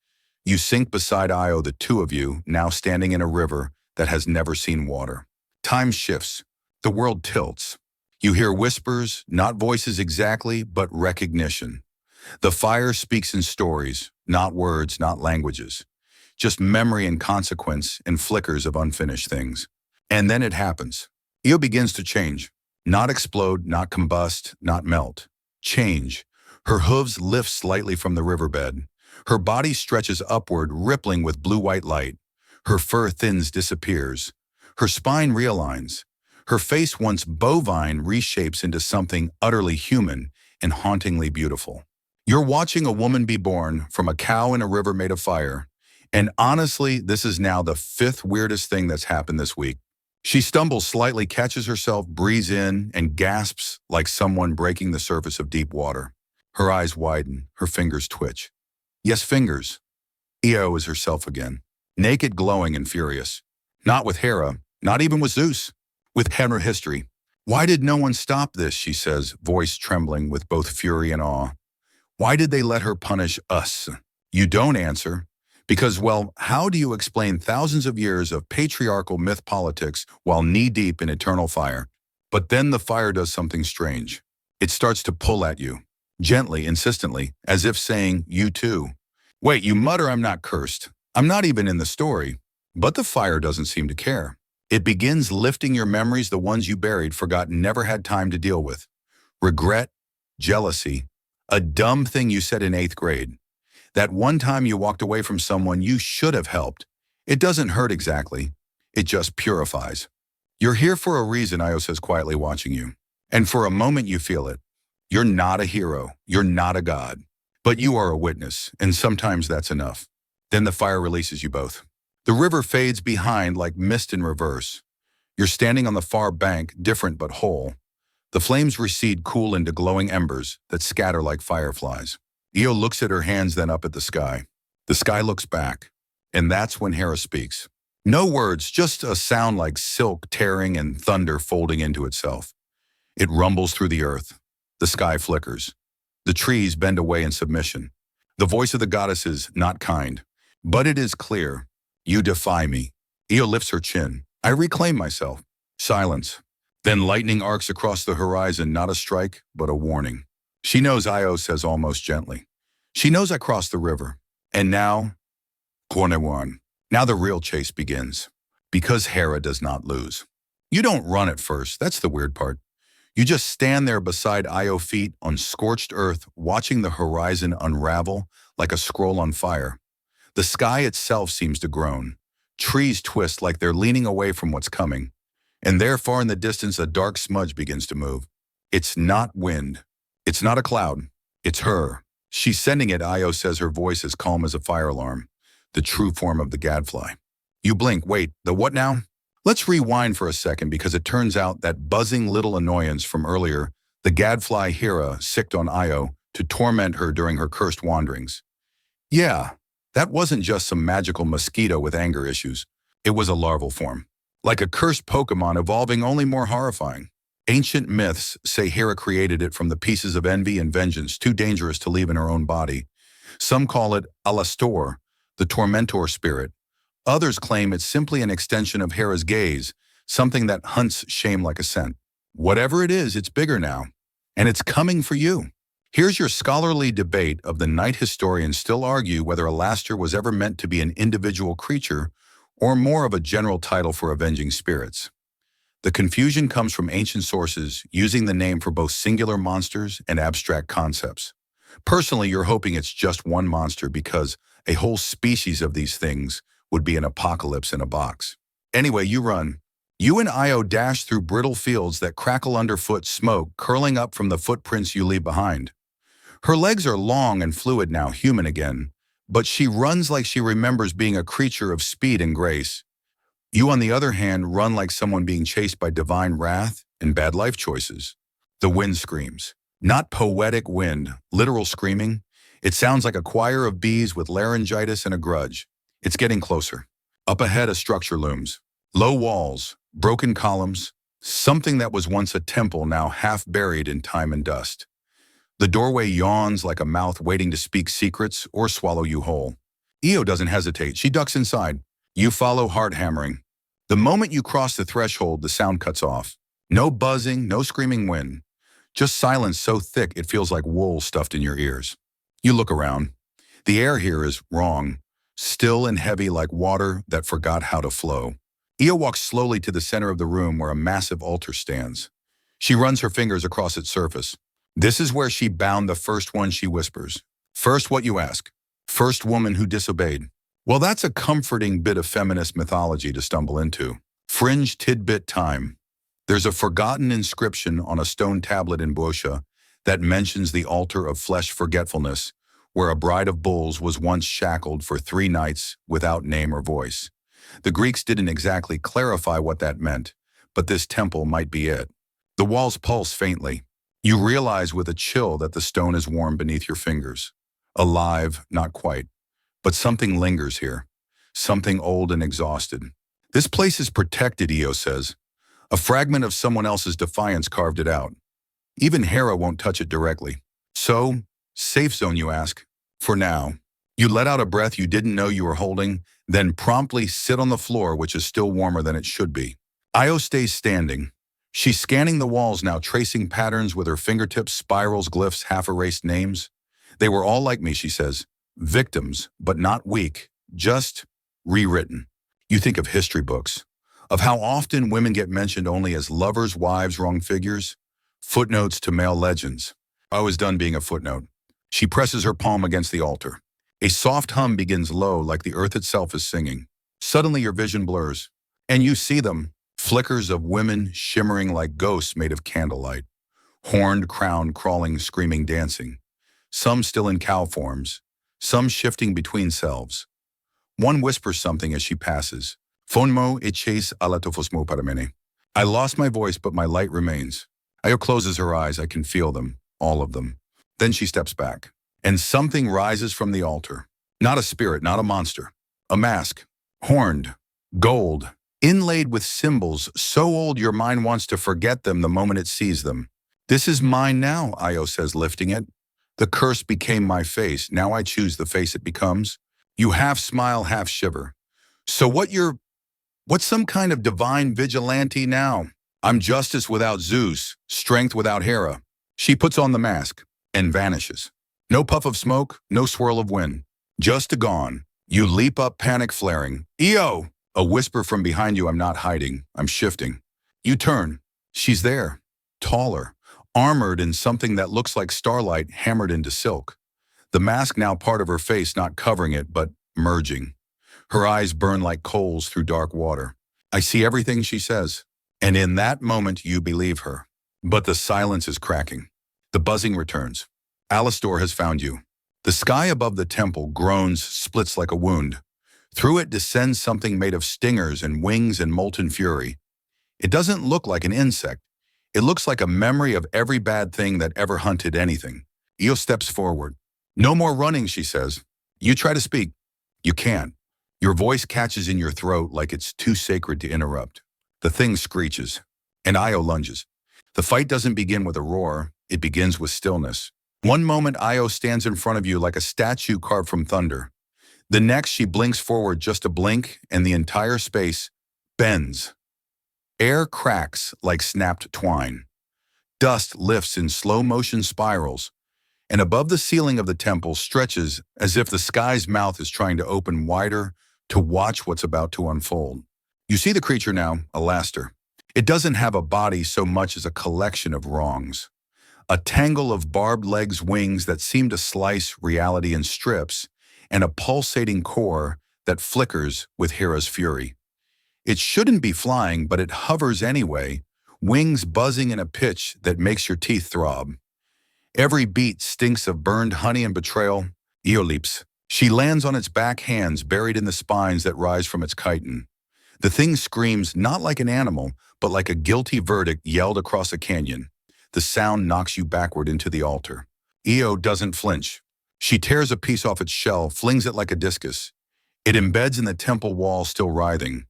A: You sink beside Io, the two of you, now standing in a river that has never seen water. Time shifts. The world tilts. You hear whispers, not voices exactly, but recognition. The fire speaks in stories, not words, not languages. Just memory and consequence and flickers of unfinished things. And then it happens. Io begins to change. Not explode, not combust, not melt. Change. Her hooves lift slightly from the riverbed. Her body stretches upward, rippling with blue-white light. Her fur thins, disappears. Her spine realigns. Her face, once bovine, reshapes into something utterly human and hauntingly beautiful. You're watching a woman be born from a cow in a river made of fire. And honestly, this is now the 5th weirdest thing that's happened this week. She stumbles slightly, catches herself, breathes in, and gasps like someone breaking the surface of deep water. Her eyes widen, her fingers twitch. Yes, fingers. Io is herself again, naked, glowing, and furious. Not with Hera, not even with Zeus, with Hera history. Why did no one stop this, she says, voice trembling with both fury and awe. Why did they let her punish us? You don't answer. Because, well, how do you explain thousands of years of patriarchal myth politics while knee-deep in eternal fire? But then the fire does something strange. It starts to pull at you, gently, insistently, as if saying, you too. Wait, you mutter, I'm not cursed. I'm not even in the story. But the fire doesn't seem to care. It begins lifting your memories, the ones you buried, forgotten, never had time to deal with. Regret, jealousy, a dumb thing you said in 8th grade. That one time you walked away from someone you should have helped. It doesn't hurt exactly. It just purifies. You're here for a reason, Io says quietly, watching you. And for a moment you feel it. You're not a hero. You're not a god. But you are a witness, and sometimes that's enough. Then the fire releases you both. The river fades behind like mist in reverse. You're standing on the far bank, different but whole. The flames recede, cool into glowing embers that scatter like fireflies. Io looks at her hands, then up at the sky. The sky looks back, and that's when Hera speaks. No words, just a sound like silk tearing and thunder folding into itself. It rumbles through the earth. The sky flickers. The trees bend away in submission. The voice of the goddess is not kind, but it is clear. You defy me. Io lifts her chin. I reclaim myself. Silence. Then lightning arcs across the horizon, not a strike, but a warning. She knows, Io says almost gently. She knows I crossed the river. And now, Cornewan. Now the real chase begins. Because Hera does not lose. You don't run at first, that's the weird part. You just stand there beside Io, feet on scorched earth, watching the horizon unravel like a scroll on fire. The sky itself seems to groan. Trees twist like they're leaning away from what's coming. And there, far in the distance, a dark smudge begins to move. It's not wind. It's not a cloud. It's her. She's sending it, Io says, her voice as calm as a fire alarm. The true form of the gadfly. You blink. Wait, the what now? Let's rewind for a second because it turns out that buzzing little annoyance from earlier, the gadfly Hera sicked on Io to torment her during her cursed wanderings. Yeah, that wasn't just some magical mosquito with anger issues. It was a larval form. Like a cursed Pokemon evolving only more horrifying. Ancient myths say Hera created it from the pieces of envy and vengeance too dangerous to leave in her own body. Some call it Alastor, the tormentor spirit. Others claim it's simply an extension of Hera's gaze, something that hunts shame like a scent. Whatever it is, it's bigger now. And it's coming for you. Here's your scholarly debate of the night. Historians still argue whether Alastor was ever meant to be an individual creature or more of a general title for avenging spirits. The confusion comes from ancient sources using the name for both singular monsters and abstract concepts. Personally, you're hoping it's just one monster because a whole species of these things would be an apocalypse in a box. Anyway, you run. You and Io dash through brittle fields that crackle underfoot, smoke curling up from the footprints you leave behind. Her legs are long and fluid now, human again, but she runs like she remembers being a creature of speed and grace. You, on the other hand, run like someone being chased by divine wrath and bad life choices. The wind screams. Not poetic wind, literal screaming. It sounds like a choir of bees with laryngitis and a grudge. It's getting closer. Up ahead, a structure looms. Low walls, broken columns, something that was once a temple now half buried in time and dust. The doorway yawns like a mouth waiting to speak secrets or swallow you whole. Io doesn't hesitate. She ducks inside. You follow, heart hammering. The moment you cross the threshold, the sound cuts off. No buzzing, no screaming wind. Just silence so thick it feels like wool stuffed in your ears. You look around. The air here is wrong, still and heavy like water that forgot how to flow. Io walks slowly to the center of the room where a massive altar stands. She runs her fingers across its surface. This is where she bound the first one, she whispers. First, what you ask? First woman who disobeyed. Well, that's a comforting bit of feminist mythology to stumble into. Fringe tidbit time. There's a forgotten inscription on a stone tablet in Bocia that mentions the altar of flesh forgetfulness, where a bride of bulls was once shackled for 3 nights without name or voice. The Greeks didn't exactly clarify what that meant, but this temple might be it. The walls pulse faintly. You realize with a chill that the stone is warm beneath your fingers. Alive, not quite. But something lingers here. Something old and exhausted. This place is protected, Io says. A fragment of someone else's defiance carved it out. Even Hera won't touch it directly. So, safe zone, you ask? For now. You let out a breath you didn't know you were holding, then promptly sit on the floor, which is still warmer than it should be. Io stays standing. She's scanning the walls now, tracing patterns with her fingertips, spirals, glyphs, half-erased names. They were all like me, she says. Victims, but not weak, just rewritten. You think of history books, of how often women get mentioned only as lovers, wives, wrong figures, footnotes to male legends. I was done being a footnote. She presses her palm against the altar. A soft hum begins low, like the earth itself is singing. Suddenly your vision blurs, and you see them, flickers of women shimmering like ghosts made of candlelight. Horned, crowned, crawling, screaming, dancing. Some still in cow forms, some shifting between selves. One whispers something as she passes. Fonmo eches alatofosmo paramene. I lost my voice, but my light remains. Io closes her eyes. I can feel them, all of them. Then she steps back, and something rises from the altar. Not a spirit, not a monster. A mask, horned, gold, inlaid with symbols so old your mind wants to forget them the moment it sees them. This is mine now, Io says, lifting it. The curse became my face. Now I choose the face it becomes. You half smile, half shiver. So what's some kind of divine vigilante now? I'm justice without Zeus, strength without Hera. She puts on the mask and vanishes. No puff of smoke, no swirl of wind. Just a gone. You leap up, panic flaring. Io! A whisper from behind you. I'm not hiding. I'm shifting. You turn. She's there. Taller. Armored in something that looks like starlight hammered into silk. The mask now part of her face, not covering it, but merging. Her eyes burn like coals through dark water. I see everything she says. And in that moment, you believe her. But the silence is cracking. The buzzing returns. Alastor has found you. The sky above the temple groans, splits like a wound. Through it descends something made of stingers and wings and molten fury. It doesn't look like an insect. It looks like a memory of every bad thing that ever hunted anything. Io steps forward. No more running, she says. You try to speak. You can't. Your voice catches in your throat like it's too sacred to interrupt. The thing screeches, and Io lunges. The fight doesn't begin with a roar, it begins with stillness. One moment Io stands in front of you like a statue carved from thunder. The next she blinks forward just a blink, and the entire space bends. Air cracks like snapped twine. Dust lifts in slow-motion spirals, and above the ceiling of the temple stretches as if the sky's mouth is trying to open wider to watch what's about to unfold. You see the creature now, Alastor. It doesn't have a body so much as a collection of wrongs. A tangle of barbed legs, wings that seem to slice reality in strips, and a pulsating core that flickers with Hera's fury. It shouldn't be flying, but it hovers anyway, wings buzzing in a pitch that makes your teeth throb. Every beat stinks of burned honey and betrayal. Io leaps. She lands on its back hands buried in the spines that rise from its chitin. The thing screams not like an animal, but like a guilty verdict yelled across a canyon. The sound knocks you backward into the altar. Io doesn't flinch. She tears a piece off its shell, flings it like a discus. It embeds in the temple wall, still writhing.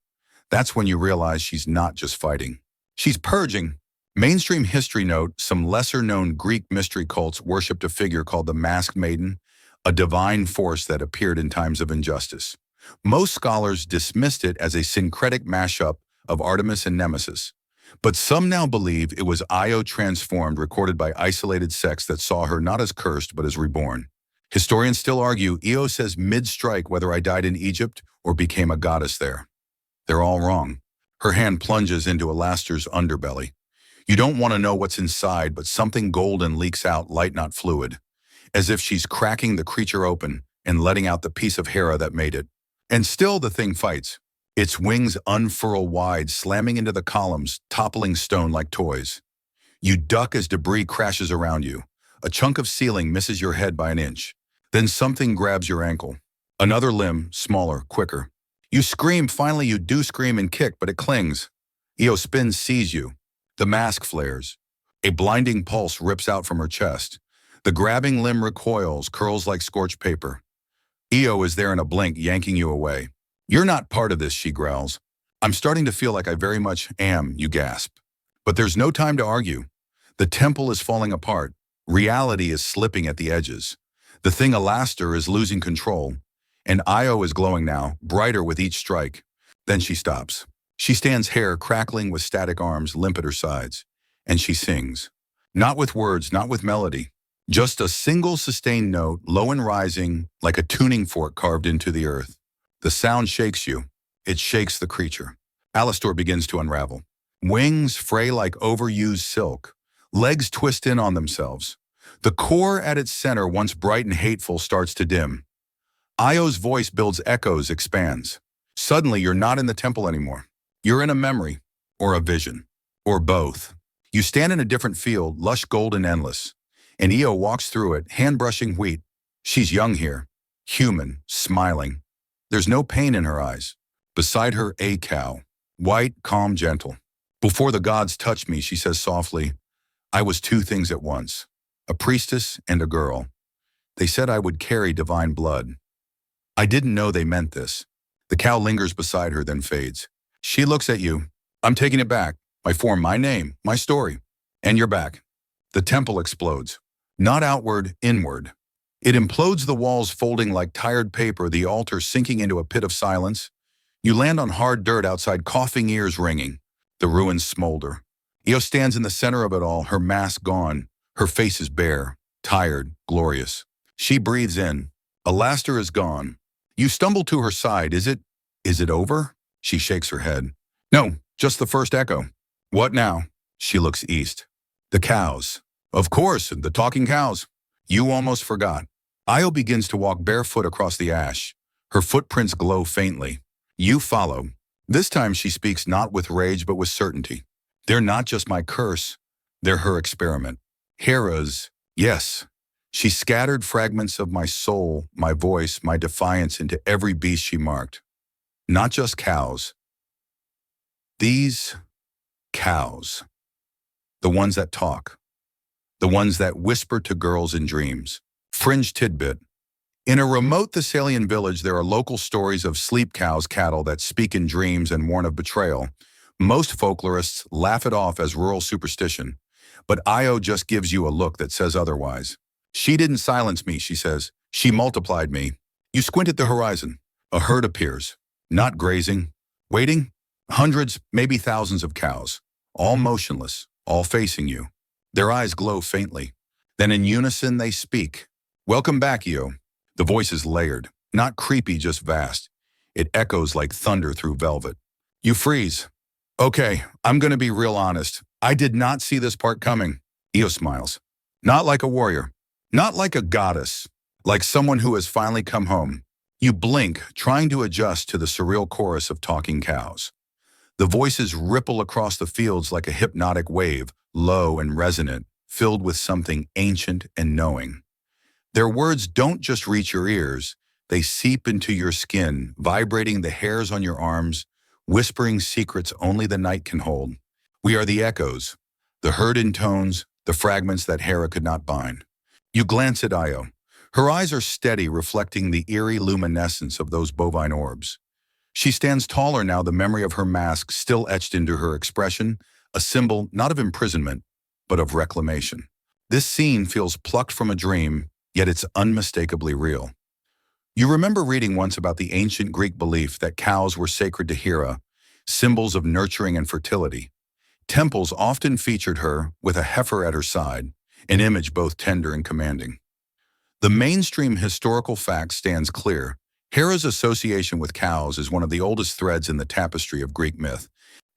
A: That's when you realize she's not just fighting. She's purging. Mainstream history note, some lesser-known Greek mystery cults worshipped a figure called the Masked Maiden, a divine force that appeared in times of injustice. Most scholars dismissed it as a syncretic mashup of Artemis and Nemesis. But some now believe it was Io transformed, recorded by isolated sects that saw her not as cursed but as reborn. Historians still argue Io says mid-strike whether I died in Egypt or became a goddess there. They're all wrong. Her hand plunges into Alastor's underbelly. You don't want to know what's inside, but something golden leaks out, light not fluid, as if she's cracking the creature open and letting out the piece of Hera that made it. And still the thing fights. Its wings unfurl wide, slamming into the columns, toppling stone like toys. You duck as debris crashes around you. A chunk of ceiling misses your head by an inch. Then something grabs your ankle. Another limb, smaller, quicker. You scream, finally you do scream and kick, but it clings. Io spins, sees you. The mask flares. A blinding pulse rips out from her chest. The grabbing limb recoils, curls like scorched paper. Io is there in a blink, yanking you away. You're not part of this, she growls. I'm starting to feel like I very much am, you gasp. But there's no time to argue. The temple is falling apart. Reality is slipping at the edges. The thing Alastor is losing control. And Io is glowing now, brighter with each strike. Then she stops. She stands, hair crackling with static arms limp at her sides. And she sings. Not with words, not with melody. Just a single sustained note, low and rising, like a tuning fork carved into the earth. The sound shakes you. It shakes the creature. Alastor begins to unravel. Wings fray like overused silk. Legs twist in on themselves. The core at its center, once bright and hateful, starts to dim. Io's voice builds echoes, expands. Suddenly, you're not in the temple anymore. You're in a memory, or a vision, or both. You stand in a different field, lush, golden, endless. And Io walks through it, hand-brushing wheat. She's young here, human, smiling. There's no pain in her eyes. Beside her, a cow. White, calm, gentle. Before the gods touched me, she says softly, I was two things at once, a priestess and a girl. They said I would carry divine blood. I didn't know they meant this. The cow lingers beside her, then fades. She looks at you. I'm taking it back. My form, my name, my story. And you're back. The temple explodes. Not outward, inward. It implodes, the walls folding like tired paper, the altar sinking into a pit of silence. You land on hard dirt outside, coughing, ears ringing. The ruins smolder. Io stands in the center of it all, her mask gone. Her face is bare, tired, glorious. She breathes in. Alastor is gone. You stumble to her side. Is it over? She shakes her head. No, just the first echo. What now? She looks east. The cows. Of course, the talking cows. You almost forgot. Io begins to walk barefoot across the ash. Her footprints glow faintly. You follow. This time she speaks not with rage but with certainty. They're not just my curse. They're her experiment. Hera's, yes. She scattered fragments of my soul, my voice, my defiance into every beast she marked. Not just cows. These cows. The ones that talk. The ones that whisper to girls in dreams. Fringe tidbit. In a remote Thessalian village, there are local stories of sleep cows, cattle that speak in dreams and warn of betrayal. Most folklorists laugh it off as rural superstition, but Io just gives you a look that says otherwise. She didn't silence me, she says. She multiplied me. You squint at the horizon. A herd appears. Not grazing. Waiting. Hundreds, maybe thousands of cows. All motionless, all facing you. Their eyes glow faintly. Then in unison they speak. Welcome back, Io. The voice is layered, not creepy, just vast. It echoes like thunder through velvet. You freeze. Okay, I'm gonna be real honest. I did not see this part coming. Io smiles. Not like a warrior. Not like a goddess. Like someone who has finally come home. You blink, trying to adjust to the surreal chorus of talking cows. The voices ripple across the fields like a hypnotic wave, low and resonant, filled with something ancient and knowing. Their words don't just reach your ears, they seep into your skin, vibrating the hairs on your arms, whispering secrets only the night can hold. We are the echoes, the herd intones, the fragments that Hera could not bind. You glance at Io. Her eyes are steady, reflecting the eerie luminescence of those bovine orbs. She stands taller now, the memory of her mask still etched into her expression, a symbol not of imprisonment, but of reclamation. This scene feels plucked from a dream, yet it's unmistakably real. You remember reading once about the ancient Greek belief that cows were sacred to Hera, symbols of nurturing and fertility. Temples often featured her with a heifer at her side, an image both tender and commanding. The mainstream historical fact stands clear. Hera's association with cows is one of the oldest threads in the tapestry of Greek myth.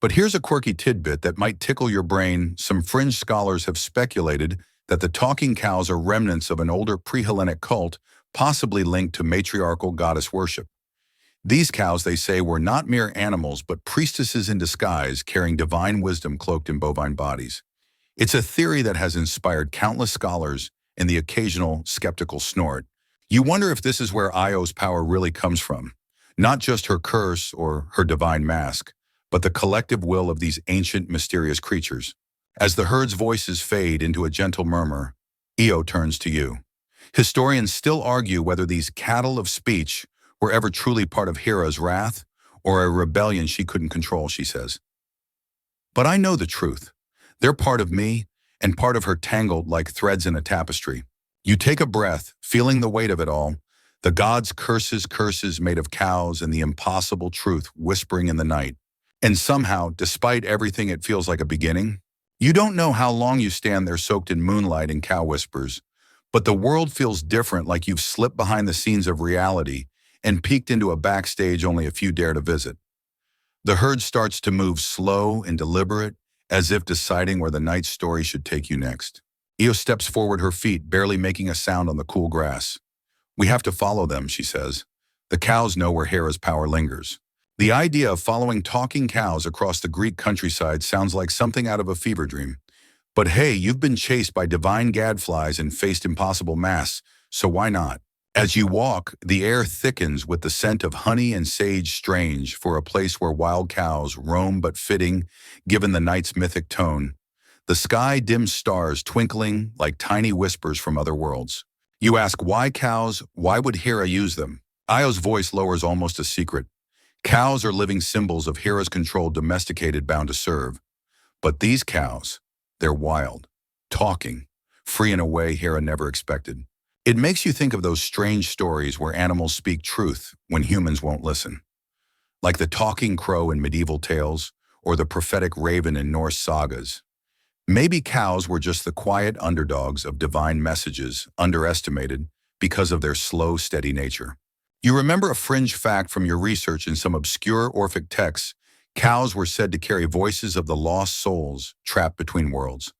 A: But here's a quirky tidbit that might tickle your brain. Some fringe scholars have speculated that the talking cows are remnants of an older pre-Hellenic cult, possibly linked to matriarchal goddess worship. These cows, they say, were not mere animals, but priestesses in disguise, carrying divine wisdom cloaked in bovine bodies. It's a theory that has inspired countless scholars and the occasional skeptical snort. You wonder if this is where Io's power really comes from. Not just her curse or her divine mask, but the collective will of these ancient, mysterious creatures. As the herd's voices fade into a gentle murmur, Io turns to you. Historians still argue whether these cattle of speech were ever truly part of Hera's wrath or a rebellion she couldn't control, she says. But I know the truth. They're part of me and part of her, tangled like threads in a tapestry. You take a breath, feeling the weight of it all, the gods' curses made of cows and the impossible truth whispering in the night. And somehow, despite everything, it feels like a beginning. You don't know how long you stand there soaked in moonlight and cow whispers, but the world feels different, like you've slipped behind the scenes of reality and peeked into a backstage only a few dare to visit. The herd starts to move slow and deliberate, as if deciding where the night's story should take you next. Io steps forward, her feet barely making a sound on the cool grass. We have to follow them, she says. The cows know where Hera's power lingers. The idea of following talking cows across the Greek countryside sounds like something out of a fever dream. But hey, you've been chased by divine gadflies and faced impossible masks, so why not? As you walk, the air thickens with the scent of honey and sage, strange for a place where wild cows roam, but fitting, given the night's mythic tone. The sky dims, stars twinkling like tiny whispers from other worlds. You ask, why cows? Why would Hera use them? Io's voice lowers, almost a secret. Cows are living symbols of Hera's control, domesticated, bound to serve. But these cows, they're wild, talking, free in a way Hera never expected. It makes you think of those strange stories where animals speak truth when humans won't listen. Like the talking crow in medieval tales, or the prophetic raven in Norse sagas. Maybe cows were just the quiet underdogs of divine messages, underestimated because of their slow, steady nature. You remember a fringe fact from your research in some obscure Orphic texts: cows were said to carry voices of the lost souls trapped between worlds.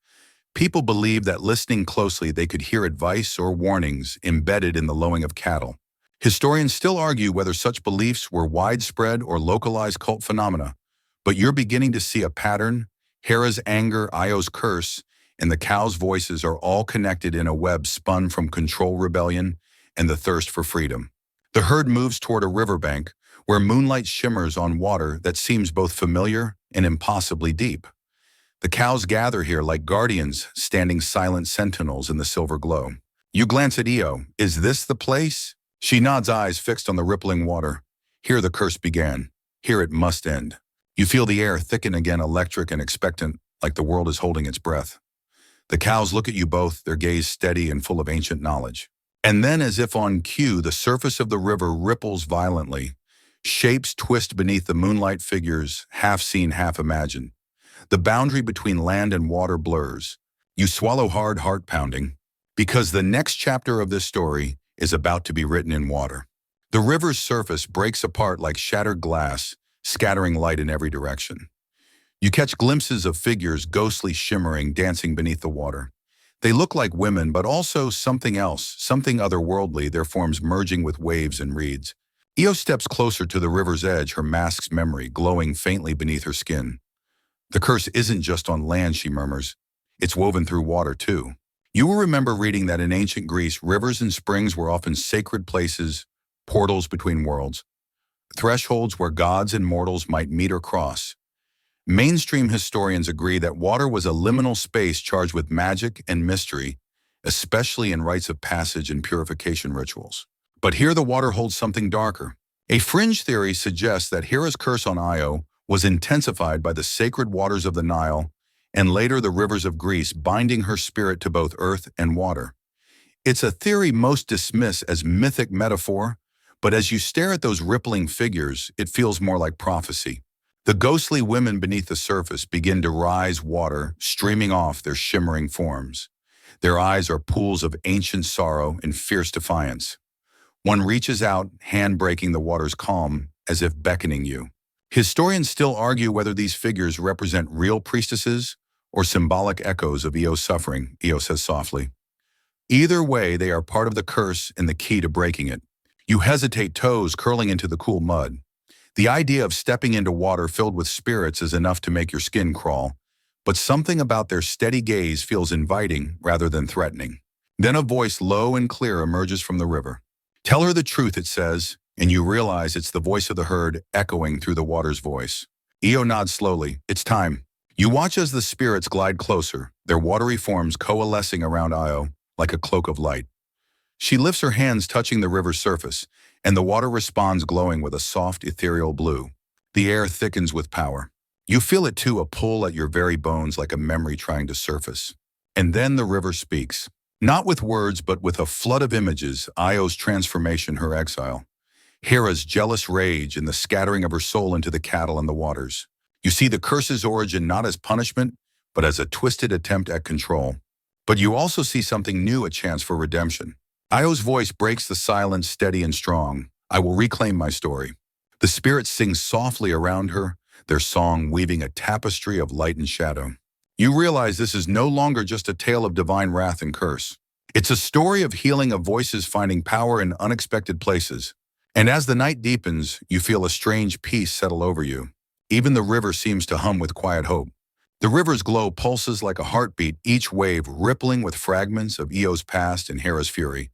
A: People believed that listening closely they could hear advice or warnings embedded in the lowing of cattle. Historians still argue whether such beliefs were widespread or localized cult phenomena, but you're beginning to see a pattern: Hera's anger, Io's curse, and the cows' voices are all connected in a web spun from control rebellion and the thirst for freedom. The herd moves toward a riverbank where moonlight shimmers on water that seems both familiar and impossibly deep. The cows gather here like guardians standing silent sentinels in the silver glow. You glance at Io. Is this the place? She nods, eyes fixed on the rippling water. Here the curse began. Here it must end. You feel the air thicken again, electric and expectant, like the world is holding its breath. The cows look at you both, their gaze steady and full of ancient knowledge. And then, as if on cue, the surface of the river ripples violently. Shapes twist beneath the moonlight, figures, half seen, half imagined. The boundary between land and water blurs. You swallow hard, heart pounding, because the next chapter of this story is about to be written in water. The river's surface breaks apart like shattered glass, scattering light in every direction. You catch glimpses of figures ghostly shimmering, dancing beneath the water. They look like women, but also something else, something otherworldly, their forms merging with waves and reeds. Io steps closer to the river's edge, her mask's memory glowing faintly beneath her skin. The curse isn't just on land, she murmurs. It's woven through water, too. You will remember reading that in ancient Greece, rivers and springs were often sacred places, portals between worlds, thresholds where gods and mortals might meet or cross. Mainstream historians agree that water was a liminal space charged with magic and mystery, especially in rites of passage and purification rituals. But here the water holds something darker. A fringe theory suggests that Hera's curse on Io was intensified by the sacred waters of the Nile and later the rivers of Greece, binding her spirit to both earth and water. It's a theory most dismiss as mythic metaphor, but as you stare at those rippling figures, it feels more like prophecy. The ghostly women beneath the surface begin to rise, water streaming off their shimmering forms. Their eyes are pools of ancient sorrow and fierce defiance. One reaches out, hand breaking the water's calm, as if beckoning you. Historians still argue whether these figures represent real priestesses or symbolic echoes of Io's suffering, Io says softly. Either way, they are part of the curse and the key to breaking it. You hesitate, toes curling into the cool mud. The idea of stepping into water filled with spirits is enough to make your skin crawl, but something about their steady gaze feels inviting rather than threatening. Then a voice low and clear emerges from the river. Tell her the truth, it says, and you realize it's the voice of the herd echoing through the water's voice. Io nods slowly. It's time. You watch as the spirits glide closer, their watery forms coalescing around Io like a cloak of light. She lifts her hands, touching the river's surface, and the water responds, glowing with a soft, ethereal blue. The air thickens with power. You feel it too, a pull at your very bones like a memory trying to surface. And then the river speaks. Not with words, but with a flood of images, Io's transformation, her exile. Hera's jealous rage and the scattering of her soul into the cattle and the waters. You see the curse's origin not as punishment, but as a twisted attempt at control. But you also see something new, a chance for redemption. Io's voice breaks the silence, steady and strong. I will reclaim my story. The spirits sing softly around her, their song weaving a tapestry of light and shadow. You realize this is no longer just a tale of divine wrath and curse. It's a story of healing, of voices finding power in unexpected places. And as the night deepens, you feel a strange peace settle over you. Even the river seems to hum with quiet hope. The river's glow pulses like a heartbeat, each wave rippling with fragments of Io's past and Hera's fury.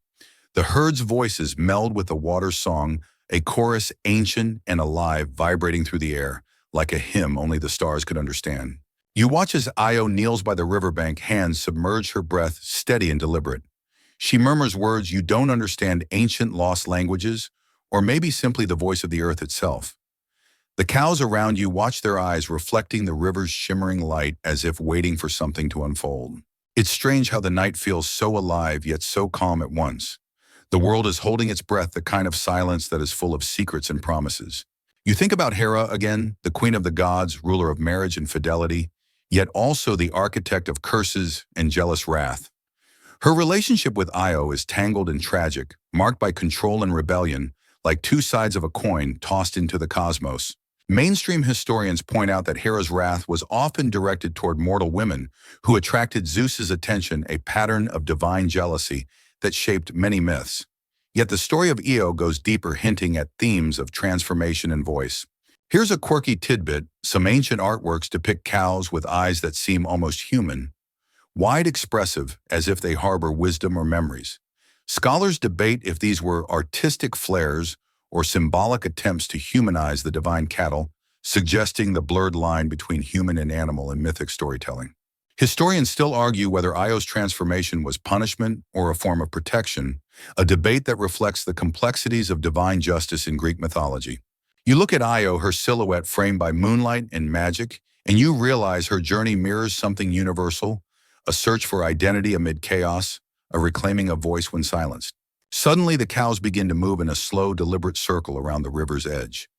A: The herd's voices meld with the water's song, a chorus ancient and alive vibrating through the air, like a hymn only the stars could understand. You watch as Io kneels by the riverbank, hands submerge, her breath steady and deliberate. She murmurs words you don't understand, ancient lost languages, or maybe simply the voice of the earth itself. The cows around you watch, their eyes reflecting the river's shimmering light as if waiting for something to unfold. It's strange how the night feels so alive yet so calm at once. The world is holding its breath, the kind of silence that is full of secrets and promises. You think about Hera again, the queen of the gods, ruler of marriage and fidelity, yet also the architect of curses and jealous wrath. Her relationship with Io is tangled and tragic, marked by control and rebellion, like two sides of a coin tossed into the cosmos. Mainstream historians point out that Hera's wrath was often directed toward mortal women who attracted Zeus's attention, a pattern of divine jealousy that shaped many myths. Yet the story of Io goes deeper, hinting at themes of transformation and voice. Here's a quirky tidbit. Some ancient artworks depict cows with eyes that seem almost human. wide expressive as if they harbor wisdom or memories. Scholars debate if these were artistic flares or symbolic attempts to humanize the divine cattle, suggesting the blurred line between human and animal in mythic storytelling. Historians still argue whether Io's transformation was punishment or a form of protection, a debate that reflects the complexities of divine justice in Greek mythology. You look at Io, her silhouette framed by moonlight and magic, and you realize her journey mirrors something universal, a search for identity amid chaos, a reclaiming of voice when silenced. Suddenly, the cows begin to move in a slow, deliberate circle around the river's edge.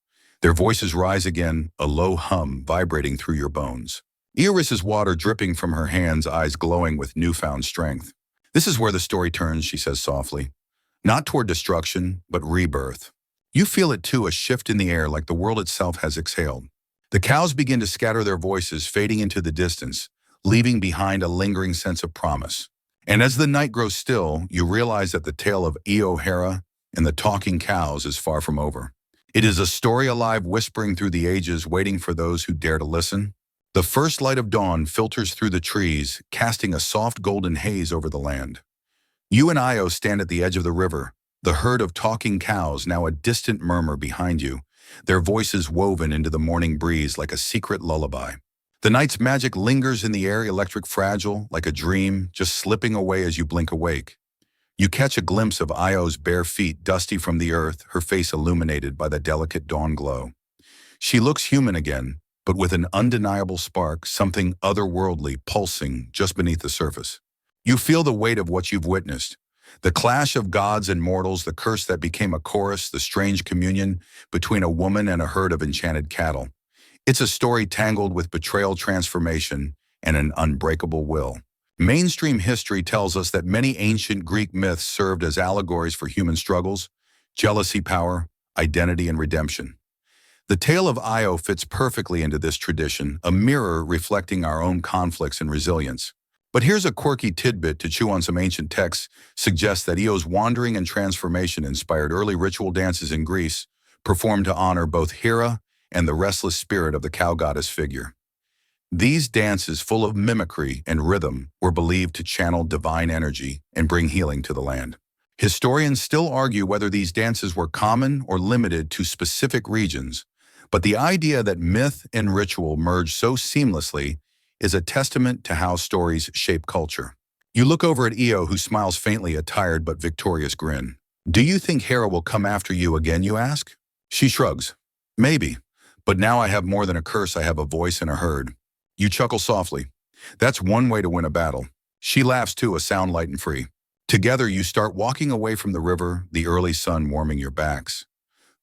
A: Their voices rise again, a low hum vibrating through your bones. Iris's water dripping from her hands, eyes glowing with newfound strength. This is where the story turns, she says softly. Not toward destruction, but rebirth. You feel it too, a shift in the air like the world itself has exhaled. The cows begin to scatter their voices, fading into the distance, leaving behind a lingering sense of promise. And as the night grows still, you realize that the tale of Hera and the talking cows is far from over. It is a story alive, whispering through the ages, waiting for those who dare to listen. The first light of dawn filters through the trees, casting a soft golden haze over the land. You and Io stand at the edge of the river, the herd of talking cows now a distant murmur behind you, their voices woven into the morning breeze like a secret lullaby. The night's magic lingers in the air, electric fragile, like a dream, just slipping away as you blink awake. You catch a glimpse of Io's bare feet, dusty from the earth, her face illuminated by the delicate dawn glow. She looks human again, but with an undeniable spark, something otherworldly pulsing just beneath the surface. You feel the weight of what you've witnessed. The clash of gods and mortals, the curse that became a chorus, the strange communion between a woman and a herd of enchanted cattle. It's a story tangled with betrayal, transformation, and an unbreakable will. Mainstream history tells us that many ancient Greek myths served as allegories for human struggles, jealousy, power, identity, and redemption. The tale of Io fits perfectly into this tradition, a mirror reflecting our own conflicts and resilience. But here's a quirky tidbit to chew on. Some ancient texts suggest that Io's wandering and transformation inspired early ritual dances in Greece, performed to honor both Hera and the restless spirit of the cow goddess figure. These dances, full of mimicry and rhythm, were believed to channel divine energy and bring healing to the land. Historians still argue whether these dances were common or limited to specific regions, but the idea that myth and ritual merge so seamlessly is a testament to how stories shape culture. You look over at Io, who smiles faintly, a tired but victorious grin. Do you think Hera will come after you again, you ask? She shrugs. Maybe, but now I have more than a curse, I have a voice and a herd. You chuckle softly. That's one way to win a battle. She laughs too, a sound light and free. Together you start walking away from the river, the early sun warming your backs.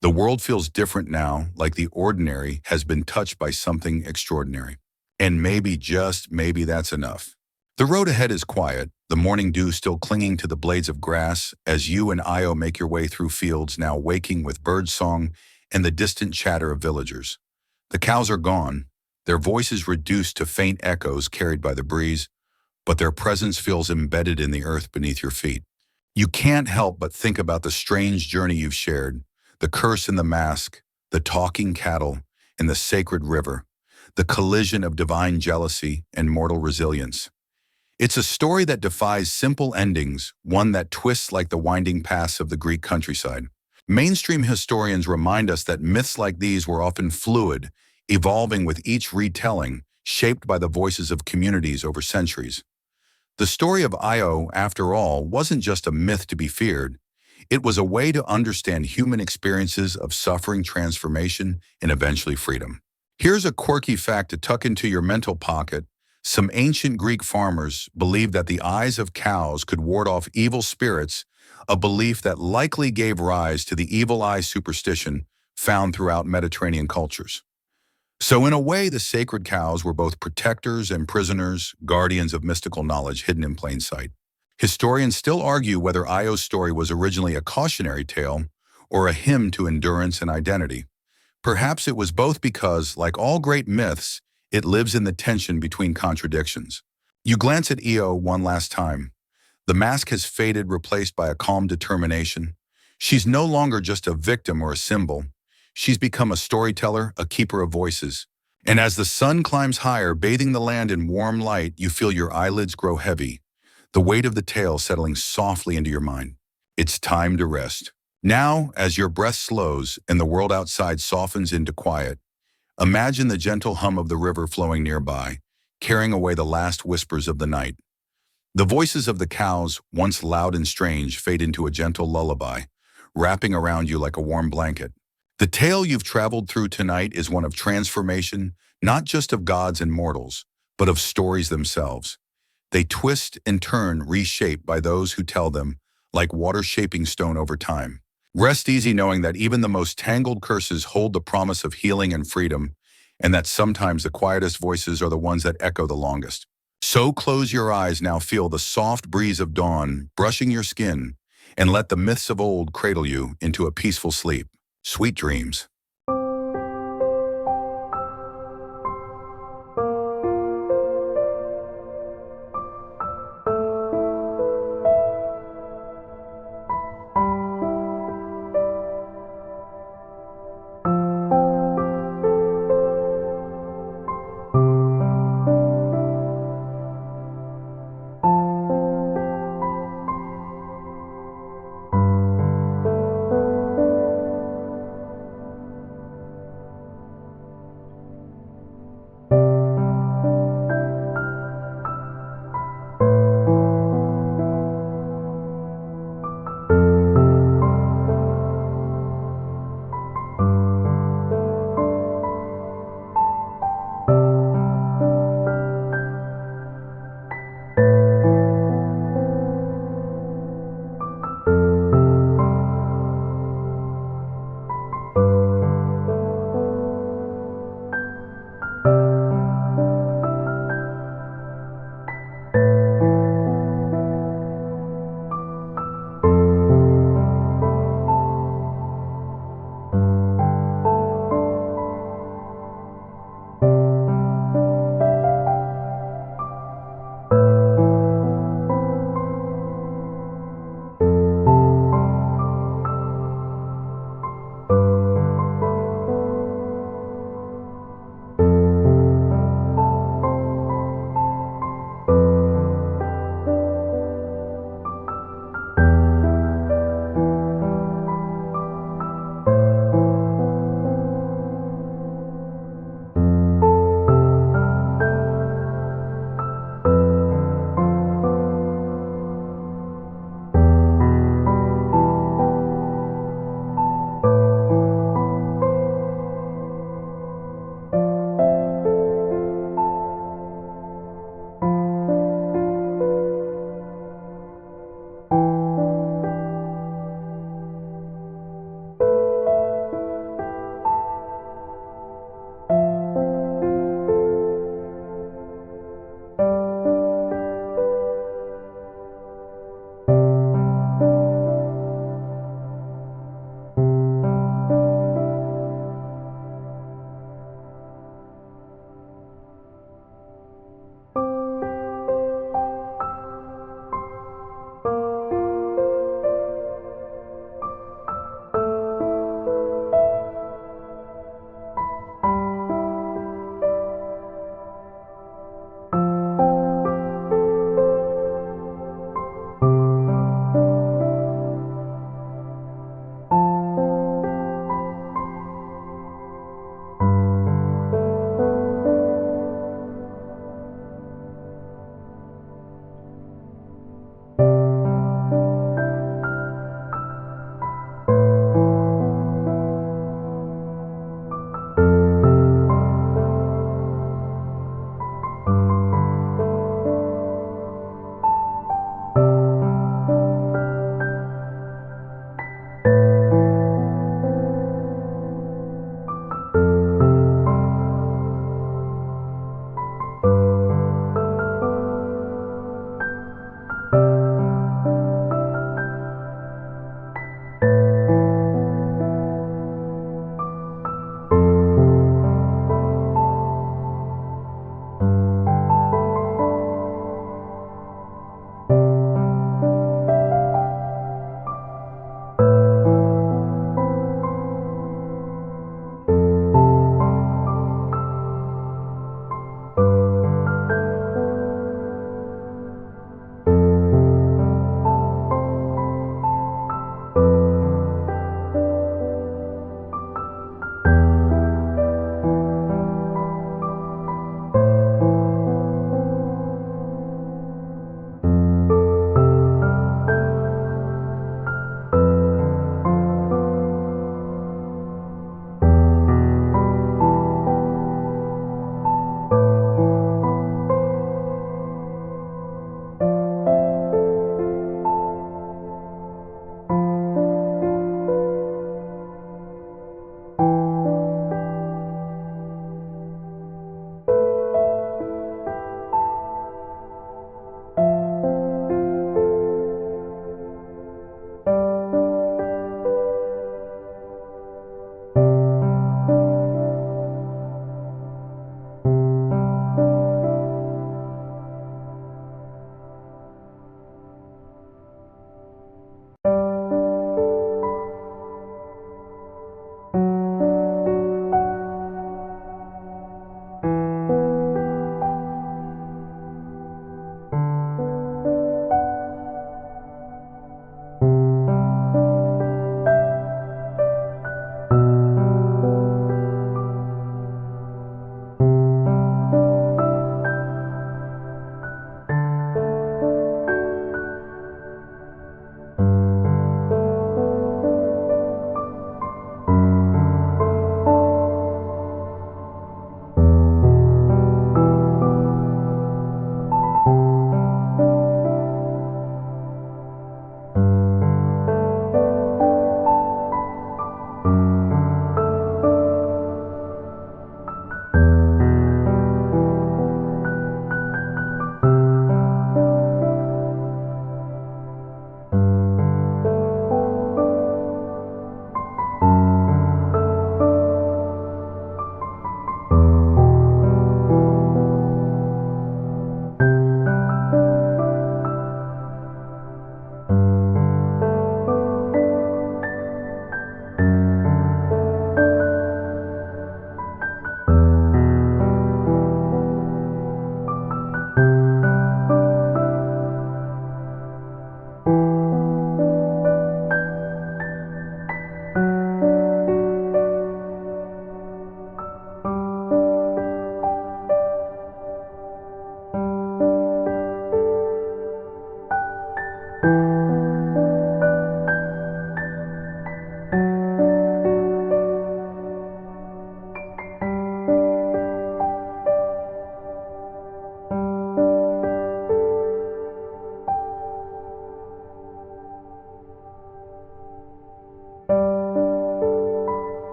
A: The world feels different now, like the ordinary has been touched by something extraordinary. And maybe, just maybe, that's enough. The road ahead is quiet, the morning dew still clinging to the blades of grass as you and Io make your way through fields now waking with bird song and the distant chatter of villagers. The cows are gone, their voices reduced to faint echoes carried by the breeze, but their presence feels embedded in the earth beneath your feet. You can't help but think about the strange journey you've shared, the curse in the mask, the talking cattle, and the sacred river, the collision of divine jealousy and mortal resilience. It's a story that defies simple endings, one that twists like the winding paths of the Greek countryside. Mainstream historians remind us that myths like these were often fluid, evolving with each retelling, shaped by the voices of communities over centuries. The story of Io, after all, wasn't just a myth to be feared. It was a way to understand human experiences of suffering, transformation, and eventually freedom. Here's a quirky fact to tuck into your mental pocket. Some ancient Greek farmers believed that the eyes of cows could ward off evil spirits, a belief that likely gave rise to the evil eye superstition found throughout Mediterranean cultures. So in a way, the sacred cows were both protectors and prisoners, guardians of mystical knowledge hidden in plain sight. Historians still argue whether Io's story was originally a cautionary tale or a hymn to endurance and identity. Perhaps it was both because, like all great myths, it lives in the tension between contradictions. You glance at Io one last time. The mask has faded, replaced by a calm determination. She's no longer just a victim or a symbol. She's become a storyteller, a keeper of voices. And as the sun climbs higher, bathing the land in warm light, you feel your eyelids grow heavy, the weight of the tale settling softly into your mind. It's time to rest. Now, as your breath slows and the world outside softens into quiet, imagine the gentle hum of the river flowing nearby, carrying away the last whispers of the night. The voices of the cows, once loud and strange, fade into a gentle lullaby, wrapping around you like a warm blanket. The tale you've traveled through tonight is one of transformation, not just of gods and mortals, but of stories themselves. They twist and turn, reshaped by those who tell them, like water shaping stone over time. Rest easy knowing that even the most tangled curses hold the promise of healing and freedom, and that sometimes the quietest voices are the ones that echo the longest. So close your eyes now, feel the soft breeze of dawn brushing your skin, and let the myths of old cradle you into a peaceful sleep. Sweet dreams.